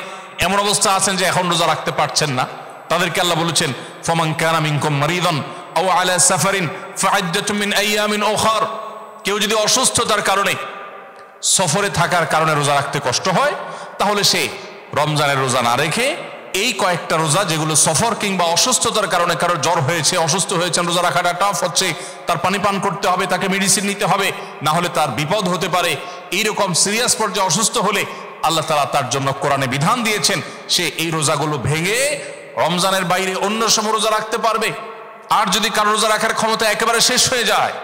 এমন অবস্থা আছেন যে এখন রোজা রাখতে পারছেন না, তাদেরকে আল্লাহ বলেছেন ফামান কানা মিনকুম মারিদান আও আলা সাফারিন ফাইদ্দাতুম মিন আইয়ামিন উখার। কেউ যদি অসুস্থতার কারণে, সফরে থাকার কারণে রোজা রাখতে কষ্ট হয়, তাহলে সে রমজানের রোজা না রেখে এই কয়েকটা রোজা, যেগুলো সফর কিংবা অসুস্থতার কারণে, কারোর জ্বর হয়েছে, অসুস্থ হয়েছেন, রোজা রাখাটা টাফ হচ্ছে, তার পানি পান করতে হবে, তাকে মেডিসিন নিতে হবে, না হলে তার বিপদ হতে পারে, এইরকম সিরিয়াস পর্যায়ে অসুস্থ হলে আল্লাহ তাআলা তার জন্য কোরআনে বিধান দিয়েছেন সে এই রোজাগুলো ভেঙে রমজানের বাইরে অন্য সময় রোজা রাখতে পারবে। আর যদি কারো রোজা রাখার ক্ষমতা একেবারে শেষ হয়ে যায়,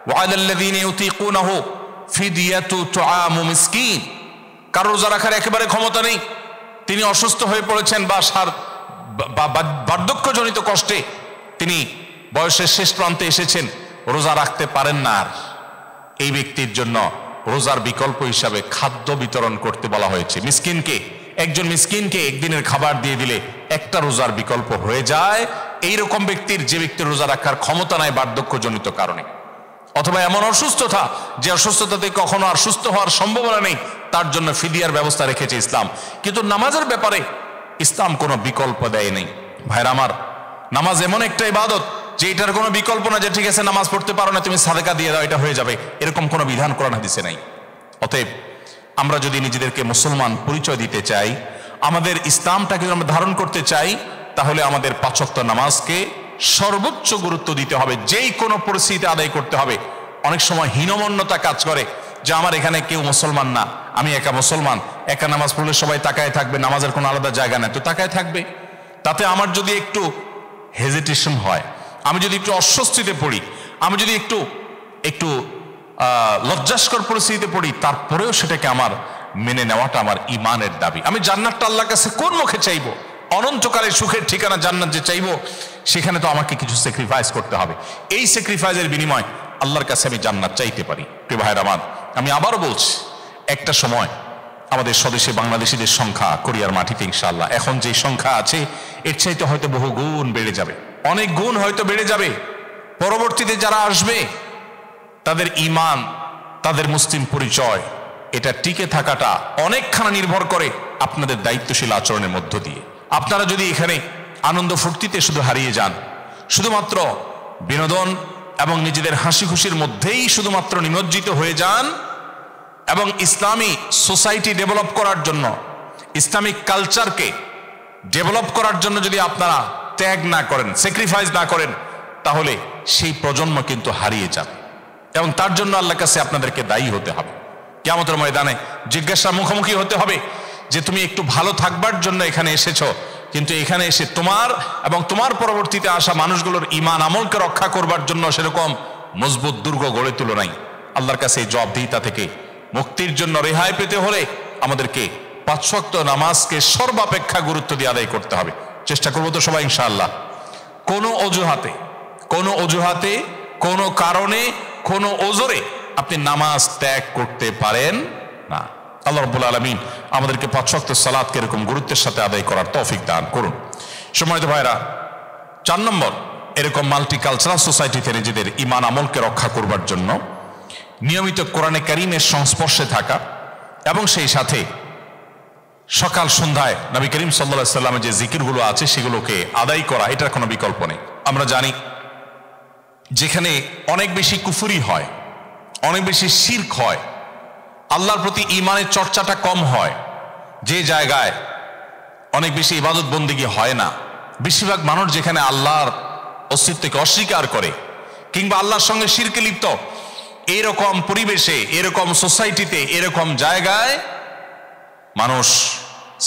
ওয়ালাল্লাযীনা ইউতিকুনাহু ফিদিয়াতু তুআমু মিসকিন, কারো রোজা রাখার একেবারে ক্ষমতা নেই, তিনি অসুস্থ হয়ে পড়েছেন বা বার্ধক্যজনিত কষ্টে তিনি বয়সের শেষ প্রান্তে এসেছেন, রোজা রাখতে পারেন না, আর এই ব্যক্তির জন্য রোজার বিকল্প হিসাবে খাদ্য বিতরণ করতে বলা হয়েছে। মিসকিনকে, একজন মিসকিনকে একদিনের খাবার দিয়ে দিলে একটা রোজার বিকল্প হয়ে যায়। এইরকম ব্যক্তির, যে ব্যক্তির রোজা রাখার ক্ষমতা নাই বার্ধক্যজনিত কারণে, অথবা এমন অসুস্থতা যে অসুস্থতাতে কখনো আর সুস্থ হওয়ার সম্ভাবনা নেই, তার জন্য ফিদিয়ার ব্যবস্থা রেখেছে ইসলাম। কিন্তু নামাজের ব্যাপারে ইসলাম কোনো বিকল্প দেয় নেই। ভাইরা আমার, নামাজ এমন একটা ইবাদত যে এটার কোনো বিকল্প না, যে ঠিক আছে নামাজ পড়তে পারো না, তুমি সাদকা দিয়ে দাও, এটা হয়ে যাবে, এরকম কোনো বিধান কোরআন হাদিসে নাই। অতএব আমরা যদি নিজেদেরকে মুসলমান পরিচয় দিতে চাই, আমাদের ইসলামটাকে যদি আমরা ধারণ করতে চাই, তাহলে আমাদের 5 ওয়াক্ত নামাজকে সর্বোচ্চ গুরুত্ব দিতে হবে, যেই কোনো পরিস্থিতিতে আদায় করতে হবে। অনেক সময় হীনমন্যতা কাজ করে, যে আমার এখানে কেউ মুসলমান না, আমি একা মুসলমান, একা নামাজ পড়লে সবাই তাকায় থাকবে, নামাজের কোনো আলাদা জায়গা নেই, তো তাকায় থাকবে। তাতে আমার যদি একটু হেজিটেশন হয়, আমি যদি একটু অস্বস্তিতে পড়ি, আমি যদি একটু একটু লজ্জাস্কর পরিস্থিতিতে পড়ি, তারপরেও সেটাকে আমার মেনে নেওয়াটা আমার ইমানের দাবি। আমি জান্নাতটা আল্লাহর কাছে কোন মুখে চাইবো? অনন্তকালের সুখের ঠিকানা জান্নাত যে চাইবো, সেখানে তো আমাকে কিছু স্যাক্রিফাইস করতে হবে। এই স্যাক্রিফাইসের বিনিময় আল্লাহর কাছে আমি জান্নাত চাইতে পারি। প্রিয় ভাইয়ের আমার, আমি আবারও বলছি, একটা সময় আমাদের স্বদেশে বাংলাদেশিদের সংখ্যা কোরিয়ার মাটিতে ইনশাআল্লাহ এখন যে সংখ্যা আছে এর চাইতে হয়তো বহু গুণ বেড়ে যাবে, অনেক গুণ হয়তো বেড়ে যাবে। পরবর্তীতে যারা আসবে তাদের ঈমান, তাদের মুসলিম পরিচয়, এটা টিকে থাকাটা অনেকখানা নির্ভর করে আপনাদের দায়িত্বশীল আচরণের মধ্য দিয়ে। আপনারা যদি এখানে আনন্দ ফুর্তিতে শুধু হারিয়ে যান, শুধুমাত্র বিনোদন এবং নিজেদের হাসি খুশির মধ্যেই শুধুমাত্র নিমজ্জিত হয়ে যান, এবং ইসলামী সোসাইটি ডেভেলপ করার জন্য, ইসলামিক কালচারকে ডেভেলপ করার জন্য যদি আপনারা ত্যাগ না করেন, স্যাক্রিফাইস না করেন, তাহলে সেই প্রজন্ম কিন্তু হারিয়ে যাবে, এবং তার জন্য আল্লাহর কাছে আপনাদেরকে দায়ী হতে হবে। কিয়ামতের ময়দানে জিজ্ঞাসার মুখোমুখি হতে হবে যে তুমি একটু ভালো থাকবার জন্য এখানে এসেছো, কিন্তু এখানে এসে তোমার এবং তোমার পরবর্তীতে আসা মানুষগুলোর ঈমান আমলকে রক্ষা করবার জন্য সেরকম মজবুত দুর্গ গড়ে তুলো নাই। আল্লাহর কাছে এই জবাবদিহিতা থেকে মুক্তির জন্য রেহাই পেতে হলে আমাদেরকে 5 ওয়াক্ত নামাজকে সর্বাপেক্ষা গুরুত্ব দিয়ে আদায় করতে হবে। চেষ্টা করবো তো সবাই ইনশাআল্লাহ। কোনো অজুহাতে কোনো কারণে কোনো ওজরে আপনি নামাজ ত্যাগ করতে পারেন না। আল্লাহ রাব্বুল আলামিন আমাদেরকে 5 ওয়াক্ত সালাতকে এরকম গুরুত্বের সাথে আদায় করার তৌফিক দান করুন। সম্মানিত ভাইরা, 4 নম্বর, এরকম মাল্টিকালচারাল সোসাইটিতে নিজেদের ঈমান আমলকে রক্ষা করবার জন্য নিয়মিত কোরআনে কারীমের সংস্পর্শে থাকা, এবং সেই সাথে সকাল সন্ধ্যায় নবী করিম সাল্লাল্লাহু আলাইহি সাল্লামের যে জিকিরগুলো আছে সেগুলোকে আদায় করা, এটার কোনো বিকল্প নেই। আমরা জানি যেখানে অনেক বেশি কুফরি হয়, অনেক বেশি শিরক হয়, আল্লাহর প্রতি ঈমানের চর্চাটা কম হয়, যে জায়গায় অনেক বেশি ইবাদত বন্দেগী হয় না, বেশিরভাগ মানুষ যেখানে আল্লাহর অস্তিত্বকে অস্বীকার করে কিংবা আল্লাহর সঙ্গে শিরকে লিপ্ত, এরকম পরিবেশে, এরকম সোসাইটিতে, এরকম জায়গায় মানুষ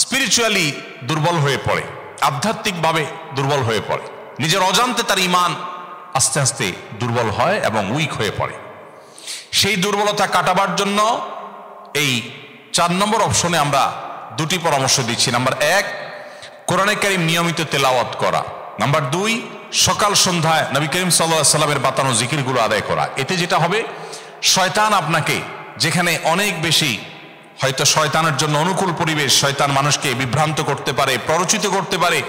স্পিরিচুয়ালি দুর্বল হয়ে পড়ে, আধ্যাত্মিকভাবে দুর্বল হয়ে পড়ে, নিজের অজান্তে তার ঈমান আস্তে আস্তে দুর্বল হয় এবং উইক হয়ে পড়ে। সেই দুর্বলতা কাটাবার জন্য এই 4 নম্বর অপশনে আমরা 2টি পরামর্শ দিচ্ছি। নাম্বার 1, কোরআনে কারীম নিয়মিত তেলাওয়াত করা। নাম্বার 2, সকাল সন্ধ্যায় নবী করিম সাল্লাল্লাহু আলাইহি সাল্লামের বাতানো জিকিরগুলো আদায় করা। এতে যেটা হবে, শয়তান আপনাকে, যেখানে অনেক বেশি হয়তো শয়তানের জন্য অনুকূল পরিবেশ, শয়তান মানুষকে বিভ্রান্ত করতে পারে, প্ররোচিত করতে পারে,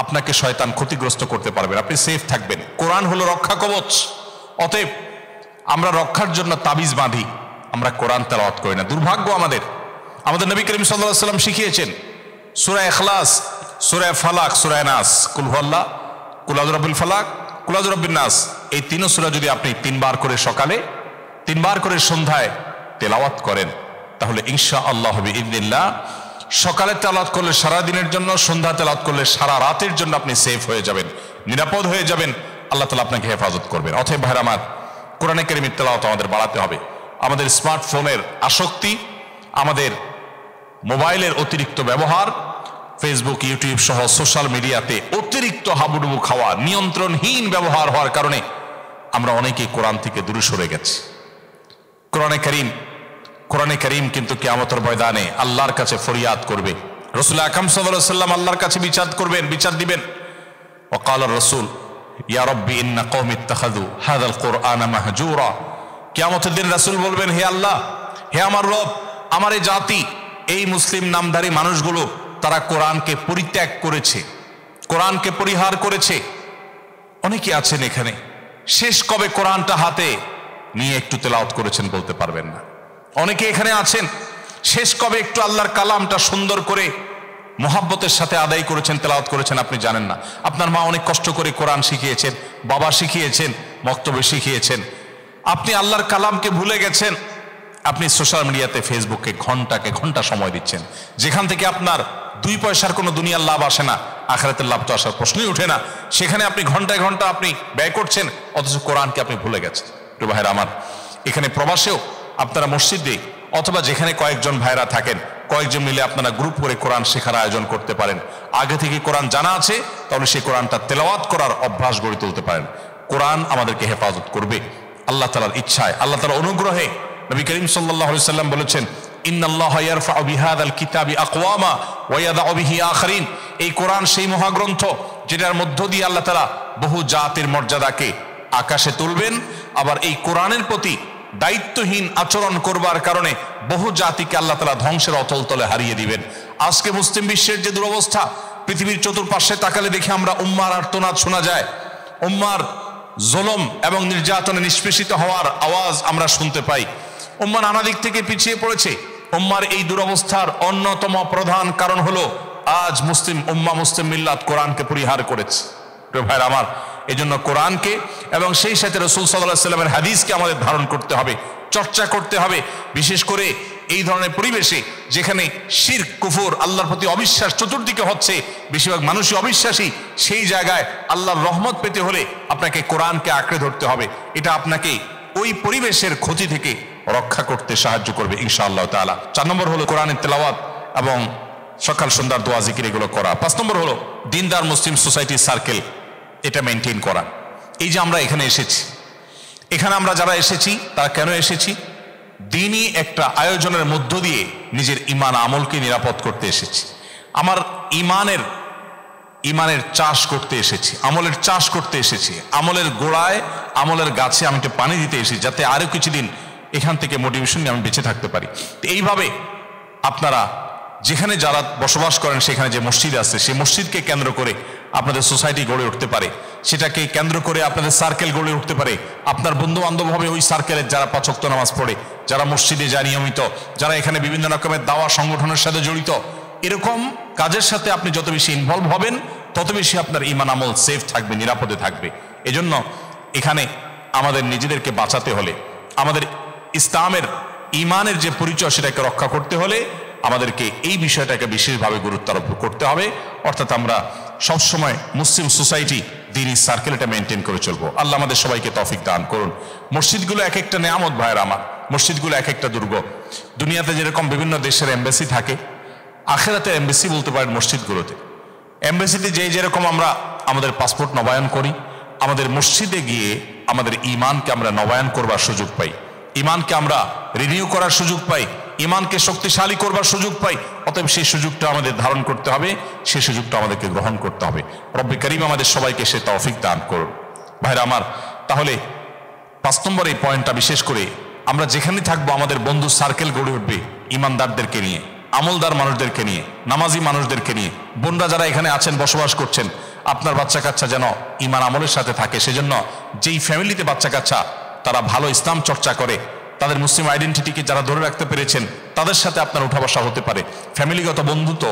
আপনাকে শয়তান ক্ষতিগ্রস্ত করতে পারবে, আপনি সেফ থাকবেন। কোরআন হলো রক্ষা কবচ। অতএব আমরা রক্ষার জন্য তাবিজ বাঁধি, আমরা কোরআন তেলাওয়াত করি না। দুর্ভাগ্য আমাদের নবী করিম সাল্লাল্লাহু আলাইহি সাল্লাম শিখিয়েছেন সূরা ইখলাস, সূরা ফালাক, সূরা নাস, কুল হুয়াল্লাহ, কুল আউযু বিরাব্বিল ফালাক, কুল আউযু বিরাব্বিন নাস, এই 3 সূরা যদি আপনি 3 বার করে সকালে, 3 বার করে সন্ধ্যায় তেলাওয়াত করেন, তাহলে ইনশাআল্লাহ বিইذনিল্লাহ সকালে তেলাওয়াত করলে সারা দিনের জন্য, সন্ধ্যা তেলাওয়াত করলে সারা রাতের জন্য আপনি সেফ হয়ে যাবেন, নিরাপদ হয়ে যাবেন, আল্লাহ তাআলা আপনাকে হেফাজত করবেন। অতএব ভাইরা আমার, কোরআনে কারীমের তেলাওয়াত আমাদের বাড়াতে হবে। আমাদের স্মার্টফোনের আসক্তি, আমাদের মোবাইলের অতিরিক্ত ব্যবহার, ফেসবুক, ইউটিউব সহ সোশ্যাল মিডিয়াতে অতিরিক্ত হাবুডুবু খাওয়া, নিয়ন্ত্রণহীন ব্যবহার হওয়ার কারণে আমরা অনেকেই কোরআন থেকে দূরে সরে গেছি। কোরআনে কারীম কিন্তু কিয়ামতের ময়দানে আল্লাহর কাছে ফরিয়াদ করবে। রাসূল আকরাম সাল্লাল্লাহু আলাইহি ওয়াসাল্লাম আল্লাহর কাছে বিচার দিবেন। ওয়াকাল রাসূল ইয়া রাব্বি ইন্না কওমি ইত্তাখাযু হাযাল কুরআনা মাহজুরা। কিয়ামতের দিন রাসূল বলবেন, হে আল্লাহ, হে আমার রব, আমার এই জাতি, এই মুসলিম নামধারী মানুষগুলো, তারা কোরআনকে পরিত্যাগ করেছে, কোরআনকে পরিহার করেছে। অনেকে আছেন এখানে, শেষ কবে কোরআনটা হাতে নিয়ে একটু তেলাওয়াত করেছেন বলতে পারবেন না। অনেকে এখানে আছেন, শেষ কবে একটু আল্লাহর কালামটা সুন্দর করে মোহাব্বতের সাথে আদায় করেছেন, তেলাওয়াত করেছেন আপনি জানেন না। আপনার মা অনেক কষ্ট করে কোরআন শিখিয়েছেন, বাবা শিখিয়েছেন, মক্তবে শিখিয়েছেন, আপনি আল্লাহর কালামকে ভুলে গেছেন। আপনি সোশ্যাল মিডিয়াতে, ফেসবুকে ঘন্টা সময় দিচ্ছেন, যেখান থেকে আপনার 2 পয়সার কোনো দুনিয়ার লাভ আসে না, আখিরাতের লাভ তো আসার প্রশ্নই ওঠে না। সেখানে আপনি ঘন্টায় ঘন্টা আপনি ব্যয় করছেন, অথচ কোরআনকে আপনি ভুলে গেছেন। প্রিয় ভাইরা আমার, এখানে প্রবাসেও আপনারা মসজিদে অথবা যেখানে কয়েকজন ভাইরা থাকেন কয়েকজন মিলে আপনারা গ্রুপ করে কোরআন শেখার আয়োজন করতে পারেন। আগে থেকে কোরআন জানা আছে, তাহলে সেই কোরআনটা তেলাওয়াত করার অভ্যাস গড়ে তুলতে পারেন। কোরআন আমাদেরকে হেফাজত করবে আল্লাহ তাআলার ইচ্ছায়, আল্লাহ তাআলার অনুগ্রহে। নবী করিম সাল্লাল্লাহু আলাইহি সাল্লাম বলেছেন, ইন্নাল্লাহা ইয়ারফাউ বিহাযাল কিতাবি আকওয়ামা ওয়া ইয়াদাউ বিহি আখারিন। এই কোরআন সেই মহাগ্রন্থ যেটার মধ্য দিয়ে আল্লাহ তাআলা বহু জাতির মর্যাদাকে আকাশে তুলবেন, আবার এই কোরআনের প্রতি দায়িত্বহীন আচরণ করবার কারণে বহু জাতিকে আল্লাহ তাআলা ধ্বংসের অতল তলে হারিয়ে দিবেন। আজকে মুসলিম বিশ্বের যে দুরবস্থা, পৃথিবীর চতুর্পাশে তাকালে দেখে আমরা উম্মার আর্তনাদ শোনা যায়, উম্মার জুলুম এবং নির্যাতনে নিষ্পেষিত হওয়ার আওয়াজ আমরা শুনতে পাই। উম্মা নানা দিক থেকে পিছিয়ে পড়েছে। উম্মার এই দুরবস্থার অন্যতম প্রধান কারণ হলো আজ মুসলিম উম্মা, মুসলিম মিল্লাত কোরআনকে পরিহার করেছে। ভাইরা আমার, এই জন্য কোরআনকে এবং সেই সাথে রাসূল সাল্লাল্লাহু আলাইহি ওয়াসাল্লামের হাদিসকে আমাদের ধারণ করতে হবে, চর্চা করতে হবে। বিশেষ করে এই ধরনের পরিবেশে যেখানে শিরক, কুফর, আল্লাহর প্রতি অবিশ্বাস চতুর্দিকে হচ্ছে, বেশিরভাগ মানুষই অবিশ্বাসী, সেই জায়গায় আল্লাহর রহমত পেতে হলে আপনাকে কোরআনকে আঁকড়ে ধরতে হবে। এটা আপনাকে ওই পরিবেশের ক্ষতি থেকে রক্ষা করতে সাহায্য করবে ইনশাআল্লাহ তাআলা। 4 নম্বর হলো কোরআনের তেলাওয়াত এবং সকাল সন্ধ্যার দোয়া জিকির এগুলো করা। 5 নম্বর হলো দিনদার মুসলিম সোসাইটি সার্কেল, এটা মেনটেন করা। এই যে আমরা এখানে এসেছি, এখানে আমরা যারা এসেছি তারা কেন এসেছি? দিনই একটা আয়োজনের মধ্য দিয়ে নিজের ঈমান আমলকে নিরাপদ করতে এসেছি। আমার ঈমানের চাষ করতে এসেছি, আমলের চাষ করতে এসেছি। আমলের গোড়ায়, আমলের গাছে আমি একটু পানি দিতে এসেছি, যাতে আরো কিছুদিন এখান থেকে মোটিভেশন নিয়ে আমি বেঁচে থাকতে পারি। এইভাবে আপনারা যেখানে যারা বসবাস করেন, সেখানে যে মসজিদ আছে, সেই মসজিদকে কেন্দ্র করে আপনাদের সোসাইটি গড়ে উঠতে পারে, সেটাকে কেন্দ্র করে আপনাদের সার্কেল গড়ে উঠতে পারে। আপনার বন্ধু বান্ধব হবে ওই সার্কেলের যারা 5 ওয়াক্ত নামাজ পড়ে, যারা মসজিদে যায় নিয়মিত, যারা এখানে বিভিন্ন রকমের দাওয়া সংগঠনের সাথে জড়িত। এরকম কাজের সাথে আপনি যত বেশি ইনভলভ হবেন, তত বেশি আপনার ঈমান আমল সেফ থাকবে, নিরাপদে থাকবে। এজন্য এখানে আমাদের নিজেদেরকে বাঁচাতে হলে, আমাদের ইসলামের ঈমানের যে পরিচয় সেটাকে রক্ষা করতে হলে আমাদেরকে এই বিষয়টাকে বিশেষভাবে গুরুত্ব আরোপ করতে হবে। অর্থাৎ আমরা সবসময় মুসলিম সোসাইটি, দ্বীনি সার্কেল এটা মেনটেন করে চলবো। আল্লাহ আমাদের সবাইকে তৌফিক দান করুন। মসজিদগুলো এক একটা নেয়ামত ভাইয়ের আমার, মসজিদগুলো এক একটা দুর্গ। দুনিয়াতে যেরকম বিভিন্ন দেশের এমবাসি থাকে, আখিরাতের এমবাসি বলতে পারেন মসজিদগুলোতে। এমবাসিতে যেরকম আমরা আমাদের পাসপোর্ট নবায়ন করি, আমাদের মসজিদে গিয়ে আমাদের ঈমানকে আমরা নবায়ন করবার সুযোগ পাই, ঈমানকে আমরা রিনিউ করার সুযোগ পাই, ঈমানকে শক্তিশালী করবার সুযোগ পাই। অতএব সেই সুযোগটা আমাদের ধারণ করতে হবে, সেই সুযোগটা আমাদেরকে গ্রহণ করতে হবে। রব্বে কারীম আমাদের সবাইকে সে তৌফিক দান করুন। ভাইরা আমার, তাহলে 5 নম্বর এই পয়েন্টটা বিশেষ করে আমরা যেখানে থাকবো আমাদের বন্ধু সার্কেল গড়ে উঠবে ঈমানদারদেরকে নিয়ে, আমলদার মানুষদেরকে নিয়ে, নামাজি মানুষদেরকে নিয়ে। বোনরা যারা এখানে আছেন, বসবাস করছেন, আপনার বাচ্চা কাচ্চা যেন ঈমান আমলের সাথে থাকে। সেজন্য যেই ফ্যামিলিতে বাচ্চা কাচ্চা তারা ভালো ইসলাম চর্চা করে, তাদের মুসলিম আইডেন্টিটিকে যারা ধরে রাখতে পেরেছেন, তাদের সাথে আপনার উঠা বসা হতে পারে। ফ্যামিলিগত বন্ধুত্ব,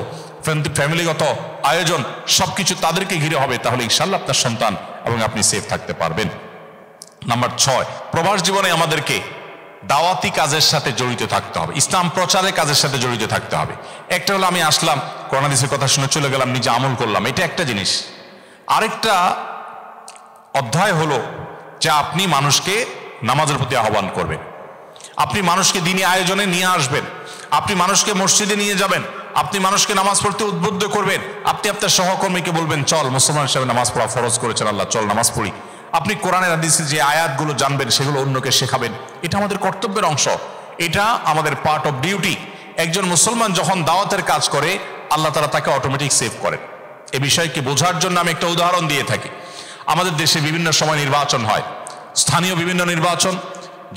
ফ্যামিলিগত আয়োজন সবকিছু তাদেরকে ঘিরে হবে, তাহলে ইনশাআল্লাহ আপনার সন্তান এবং আপনি সেফ থাকতে পারবেন। নাম্বার 6, প্রবাস জীবনে আমাদেরকে দাওয়াতি কাজের সাথে জড়িত থাকতে হবে, ইসলাম প্রচারের কাজের সাথে জড়িত থাকতে হবে। একটা হলো আমি আসলাম, কোরআন হাদিসের কথা শুনে চলে গেলাম, নিজে আমল করলাম, এটা একটা জিনিস। আরেকটা অধ্যায় হলো যে আপনি মানুষকে নামাজের প্রতি আহ্বান করবেন, আপনি মানুষকে দ্বীনি আয়োজনে নিয়ে আসবেন, আপনি মানুষকে মসজিদে নিয়ে যাবেন, আপনি মানুষকে নামাজ পড়তে উদ্বুদ্ধ করবেন, আপনি আপনার সহকর্মীকে বলবেন, চল, মুসলমান হিসেবে নামাজ পড়া ফরজ করেছেন আল্লাহ, চল নামাজ পড়ি। আপনি কোরআনের হাদিসের যে আয়াতগুলো জানবেন সেগুলো অন্যকে শেখাবেন। এটা আমাদের কর্তব্যের অংশ, এটা আমাদের পার্ট অফ ডিউটি। একজন মুসলমান যখন দাওয়াতের কাজ করে, আল্লাহ তাআলা তাকে অটোমেটিক সেভ করেন। এই বিষয়কে বোঝার জন্য আমি একটা উদাহরণ দিয়ে থাকি। আমাদের দেশে বিভিন্ন সময় নির্বাচন হয়, স্থানীয় বিভিন্ন নির্বাচন,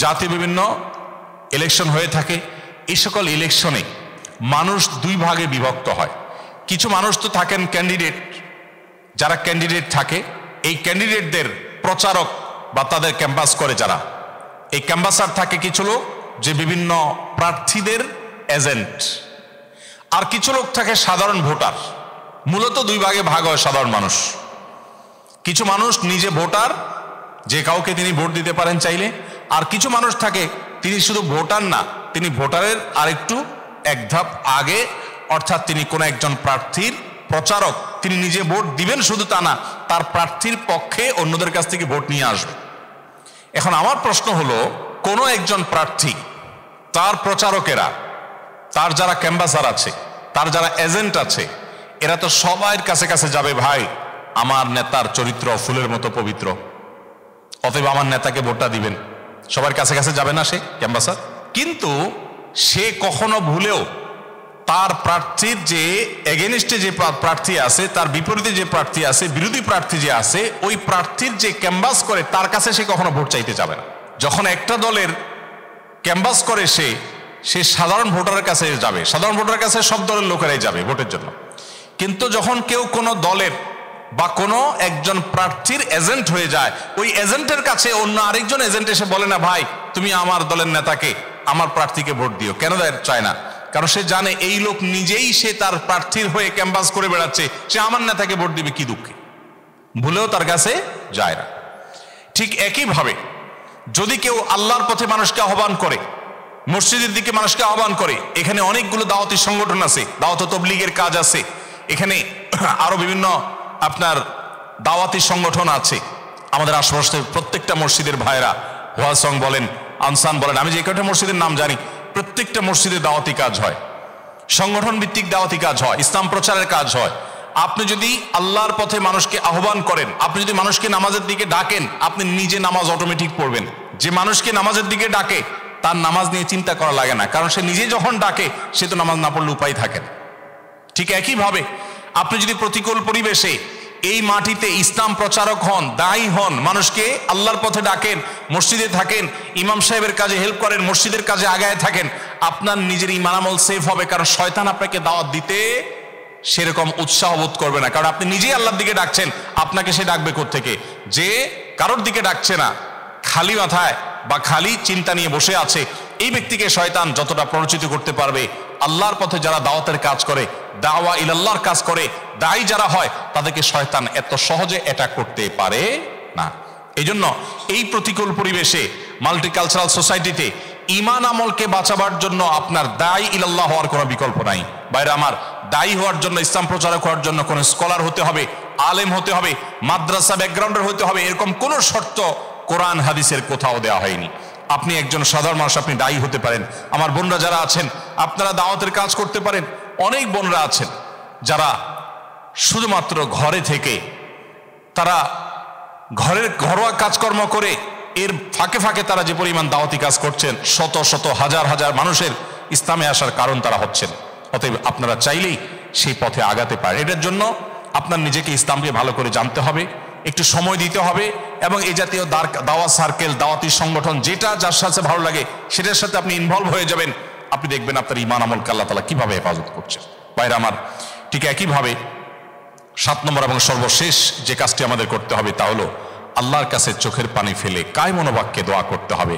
জাতীয় বিভিন্ন ইলেকশন হয়ে থাকে। এই সকল ইলেকশনে মানুষ 2 ভাগে বিভক্ত হয়। কিছু মানুষ তো থাকেন ক্যান্ডিডেট, যারা ক্যান্ডিডেট থাকে, এই ক্যান্ডিডেটদের প্রচারক বা তাদের ক্যাম্পাস করে যারা, এই ক্যাম্পাসার থাকে কিছু লোক যে বিভিন্ন প্রার্থীদের এজেন্ট, আর কিছু লোক থাকে সাধারণ ভোটার। মূলত 2 ভাগে ভাগ হয় সাধারণ মানুষ। কিছু মানুষ নিজে ভোটার, যে কাউকে তিনি ভোট দিতে পারেন চাইলে, আর কিছু মানুষ থাকে তিনি শুধু ভোটার না, তিনি ভোটারের আরেকটু এক ধাপ আগে, অর্থাৎ তিনি কোন একজন প্রার্থীর প্রচারক। তিনি নিজে ভোট দিবেন শুধু তা না, তার প্রার্থীর পক্ষে অন্যদের কাছ থেকে ভোট নিয়ে আসবে। এখন আমার প্রশ্ন হলো, কোন একজন প্রার্থী তার প্রচারকেরা, তার যারা ক্যাম্বাসার আছে, তার যারা এজেন্ট আছে, এরা তো সবার কাছে কাছে যাবে, ভাই আমার নেতার চরিত্র ফুলের মতো পবিত্র, অতএব আমার নেতাকে ভোটটা দিবেন। সবার কাছে কাছে যাবে না সে ক্যাম্বাসার? কিন্তু সে কখনো ভুলেও তার প্রার্থীর যে এগেনিস্টে যে প্রার্থী আছে, তার বিপরীতে যে প্রার্থী আছে, বিরোধী প্রার্থী যে আছে, ওই প্রার্থীর যে ক্যাম্বাস করে তার কাছে সে কখনো ভোট চাইতে যাবে না। যখন একটা দলের ক্যাম্বাস করে সে সাধারণ ভোটারের কাছে যাবে, সাধারণ ভোটারের কাছে সব দলের লোকেরাই যাবে ভোটের জন্য। কিন্তু যখন কেউ কোনো দলের বা কোনো একজন প্রার্থীর এজেন্ট হয়ে যায়, ওই এজেন্টের কাছে অন্য আরেকজন এজেন্ট এসে বলে না, ভাই তুমি আমার দলের নেতাকে, আমার প্রার্থীকে ভোট দিও। কেন চায় না? কারণ সে জানে এই লোক নিজেই সে তার প্রার্থীর হয়ে ক্যাম্পাস করে বেড়াচ্ছে, সে আমার নেতাকে ভোট দিবে কি দুঃখে, ভুলেও তার কাছে যায় না। ঠিক একইভাবে যদি কেউ আল্লাহর পথে মানুষকে আহ্বান করে, মসজিদের দিকে মানুষকে আহ্বান করে, এখানে অনেকগুলো দাওয়াতি সংগঠন আছে, দাওয়াত তবলিগের কাজ আছে, এখানে আরো বিভিন্ন আপনার দাওয়াতি সংগঠন আছে। আমাদের আশেপাশে প্রত্যেকটা মসজিদের ভাইরা, ওয়াসং বলেন, আনসান বলেন, আমি যে কয়টা মসজিদের নাম জানি, প্রত্যেকটা মসজিদে দাওয়াতি কাজ হয়, সংগঠন ভিত্তিক দাওয়াতি কাজ হয়, ইসলাম প্রচারের কাজ হয়। আপনি যদি আল্লাহর পথে মানুষকে আহ্বান করেন, আপনি যদি মানুষকে নামাজের দিকে ডাকেন, আপনি নিজে নামাজ অটোমেটিক পড়বেন। যে মানুষকে নামাজের দিকে ডাকে তার নামাজ নিয়ে চিন্তা করা লাগে না, কারণ সে নিজে যখন ডাকে সে তো নামাজ না পড়লে উপায় থাকে না। ঠিক একইভাবে আপনি যদি প্রতিকূল পরিবেশে এই মাটিতে ইসলাম প্রচারক হন, দায়ী হন, মানুষকে আল্লাহর পথে ডাকেন, মসজিদে থাকেন, ইমাম সাহেবের কাজে হেল্প করেন, মসজিদের কাজে আগায় থাকেন, আপনার নিজের ঈমান আমল সেফ হবে। কারণ শয়তান আপনাকে দাওয়াত দিতে সেরকম উৎসাহ বোধ করবে না, কারণ আপনি নিজেই আল্লাহর দিকে ডাকছেন। আপনাকে সে ডাকবে কোত্থেকে? যে কারোর দিকে ডাকছে না, খালি মাথায় বা খালি চিন্তা নিয়ে বসে আছে, এই ব্যক্তিকে শয়তান যতটা প্ররোচিত করতে পারবে। আল্লাহর পথে যারা দাওয়াতের কাজ করে, দাওয়া ইলাল্লাহর কাজ করে, দায়ী যারা হয়, তাদেরকে শয়তান এত সহজে অ্যাটাক করতে পারে না। এই জন্য এই প্রতিকূল পরিবেশে, মাল্টিকালচারাল সোসাইটিতে ঈমান আমলকে বাঁচাবার জন্য আপনার দায়ী ইলাল্লাহ হওয়ার কোনো বিকল্প নাই। বাইরে আমার দায়ী হওয়ার জন্য, ইসলাম প্রচারক হওয়ার জন্য কোনো স্কলার হতে হবে, আলেম হতে হবে, মাদ্রাসা ব্যাকগ্রাউন্ডের হতে হবে, এরকম কোনো শর্ত কোরআন হাদিসের কোথাও দেওয়া হয়নি। আপনি একজন সাধারণ মানুষ, আপনি দায়ী হতে পারেন। আমার বোনরা যারা আছেন, আপনারা দাওয়াতের কাজ করতে পারেন। অনেক বোনরা আছেন যারা শুধুমাত্র ঘরে থেকে, তারা ঘরের ঘরোয়া কাজকর্ম করে, এর ফাঁকে ফাঁকে তারা যে পরিমাণ দাওয়াতি কাজ করছেন, শত শত হাজার হাজার মানুষের ইসলামে আসার কারণ তারা হচ্ছেন। অতএব আপনারা চাইলেই সেই পথে আগাতে পারেন। এটার জন্য আপনার নিজেকে ইসলামকে ভালো করে জানতে হবে, একটু সময় দিতে হবে, এবং এই জাতীয় দাওয়া সার্কেল, দাওয়াতি সংগঠন, যেটা যার সাথে ভালো লাগে সেটার সাথে আপনি ইনভলভ হয়ে যাবেন। আপনি দেখবেন আপনার ঈমান আমলকে আল্লাহ তাআলা কিভাবে হেফাজত করছে। বাইরে আমার ঠিক একইভাবে 7 নম্বর এবং সর্বশেষ যে কাজটি আমাদের করতে হবে তা হলো আল্লাহর কাছে চোখের পানি ফেলে কায় মনোবাক্যে দোয়া করতে হবে,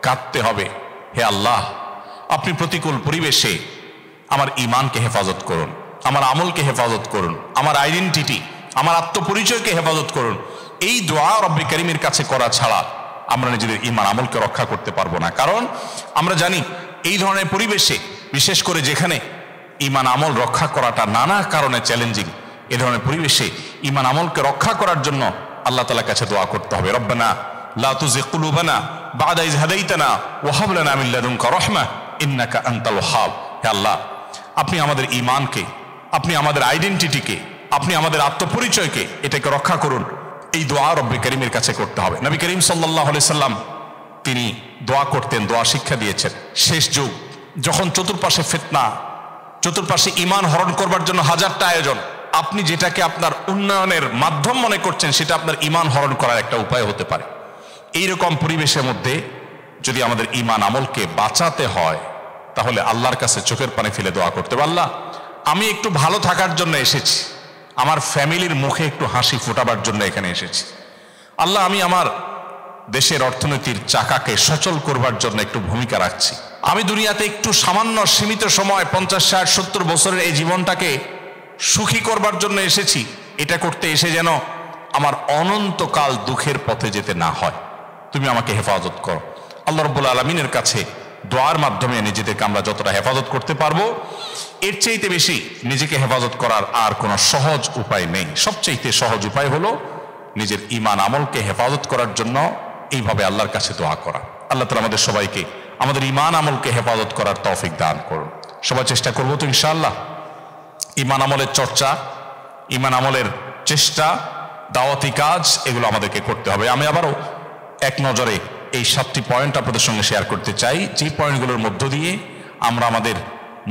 কাঁদতে হবে, হে আল্লাহ, আপনি প্রতিকূল পরিবেশে আমার ঈমানকে হেফাজত করুন, আমার আমলকে হেফাজত করুন, আমার আইডেন্টিটি, আমার আত্মপরিচয়কে হেফাজত করুন। এই দোয়া রব্বে কারীমের কাছে করা ছাড়া আমরা নিজেদের ঈমান আমলকে রক্ষা করতে পারবো না। কারণ আমরা জানি এই ধরনের পরিবেশে, বিশেষ করে যেখানে ঈমান আমল রক্ষা করাটা নানা কারণে চ্যালেঞ্জিং, এ ধরনের পরিবেশে ঈমান আমলকে রক্ষা করার জন্য আল্লাহ তাআলার কাছে দোয়া করতে হবে। রব্বানা লা তুযিগ কুলুবানা বা'দা ইয হাদাইতানা ওয়া হাব লানা মিন লাদুনকা রাহমাহ ইন্নাকা আনতাল ওয়াহ্হাব। হে আল্লাহ, আপনি আমাদের ঈমানকে, আপনি আমাদের আইডেন্টিটিকে, আপনি আমাদের আত্মপরিচয়কে, এটাকে রক্ষা করুন। এই দোয়া রব্বে কারীমের কাছে করতে হবে। নবী করিম সাল্লাল্লাহু আলাইহি সাল্লাম তিনি দোয়া করতেন, দোয়া শিক্ষা দিয়েছেন। শেষ যুগ যখন চতুর্পাশে ফিতনা, চতুর্পাশে ঈমান হরণ করবার জন্য হাজারটা আয়োজন, আপনি যেটাকে আপনার উন্নয়নের মাধ্যম মনে করছেন সেটা আপনার ঈমান হরণ করার একটা উপায় হতে পারে। এইরকম পরিবেশের মধ্যে যদি আমাদের ঈমান আমলকে বাঁচাতে হয়, তাহলে আল্লাহর কাছে চোখের পানি ফেলে দোয়া করতে হবে, আল্লাহ, আমি একটু ভালো থাকার জন্য এসেছি, আমার ফ্যামিলির মুখে একটু হাসি ফোটাবার জন্য এখানে এসেছি। আল্লাহ, আমি আমার দেশের অর্থনীতির চাকাকে সচল করবার জন্য একটু ভূমিকা রাখছি। আমি দুনিয়াতে একটু সামান্য সীমিত সময় 50, 60, 70 বছরের এই জীবনটাকে সুখী করবার জন্য এসেছি। এটা করতে এসে যেন আমার অনন্তকাল দুঃখের পথে যেতে না হয়, তুমি আমাকে হেফাজত করো। আল্লাহ রাব্বুল আলামিনের কাছে দোয়ার মাধ্যমে নিজেদেরকে আমরা যতটা হেফাজত করতে পারবো, এর চাইতে বেশি নিজেকে হেফাজত করার আর কোনো সহজ উপায় নেই। সবচাইতে সহজ উপায় হলো নিজের ঈমান আমলকে হেফাজত করার জন্য এইভাবে আল্লাহর কাছে দোয়া করা। আল্লাহ তাআলা আমাদের সবাইকে আমাদের ঈমান আমলকে হেফাজত করার তৌফিক দান করুন। সবাই চেষ্টা করবো তো ইনশাআল্লাহ। ঈমান আমলের চর্চা, ঈমান আমলের চেষ্টা, দাওয়াতি কাজ, এগুলো আমাদেরকে করতে হবে। আমি আবারও এক নজরে এই 7টি পয়েন্ট আপনাদের সঙ্গে শেয়ার করতে চাই, যে পয়েন্টগুলোর মধ্য দিয়ে আমরা আমাদের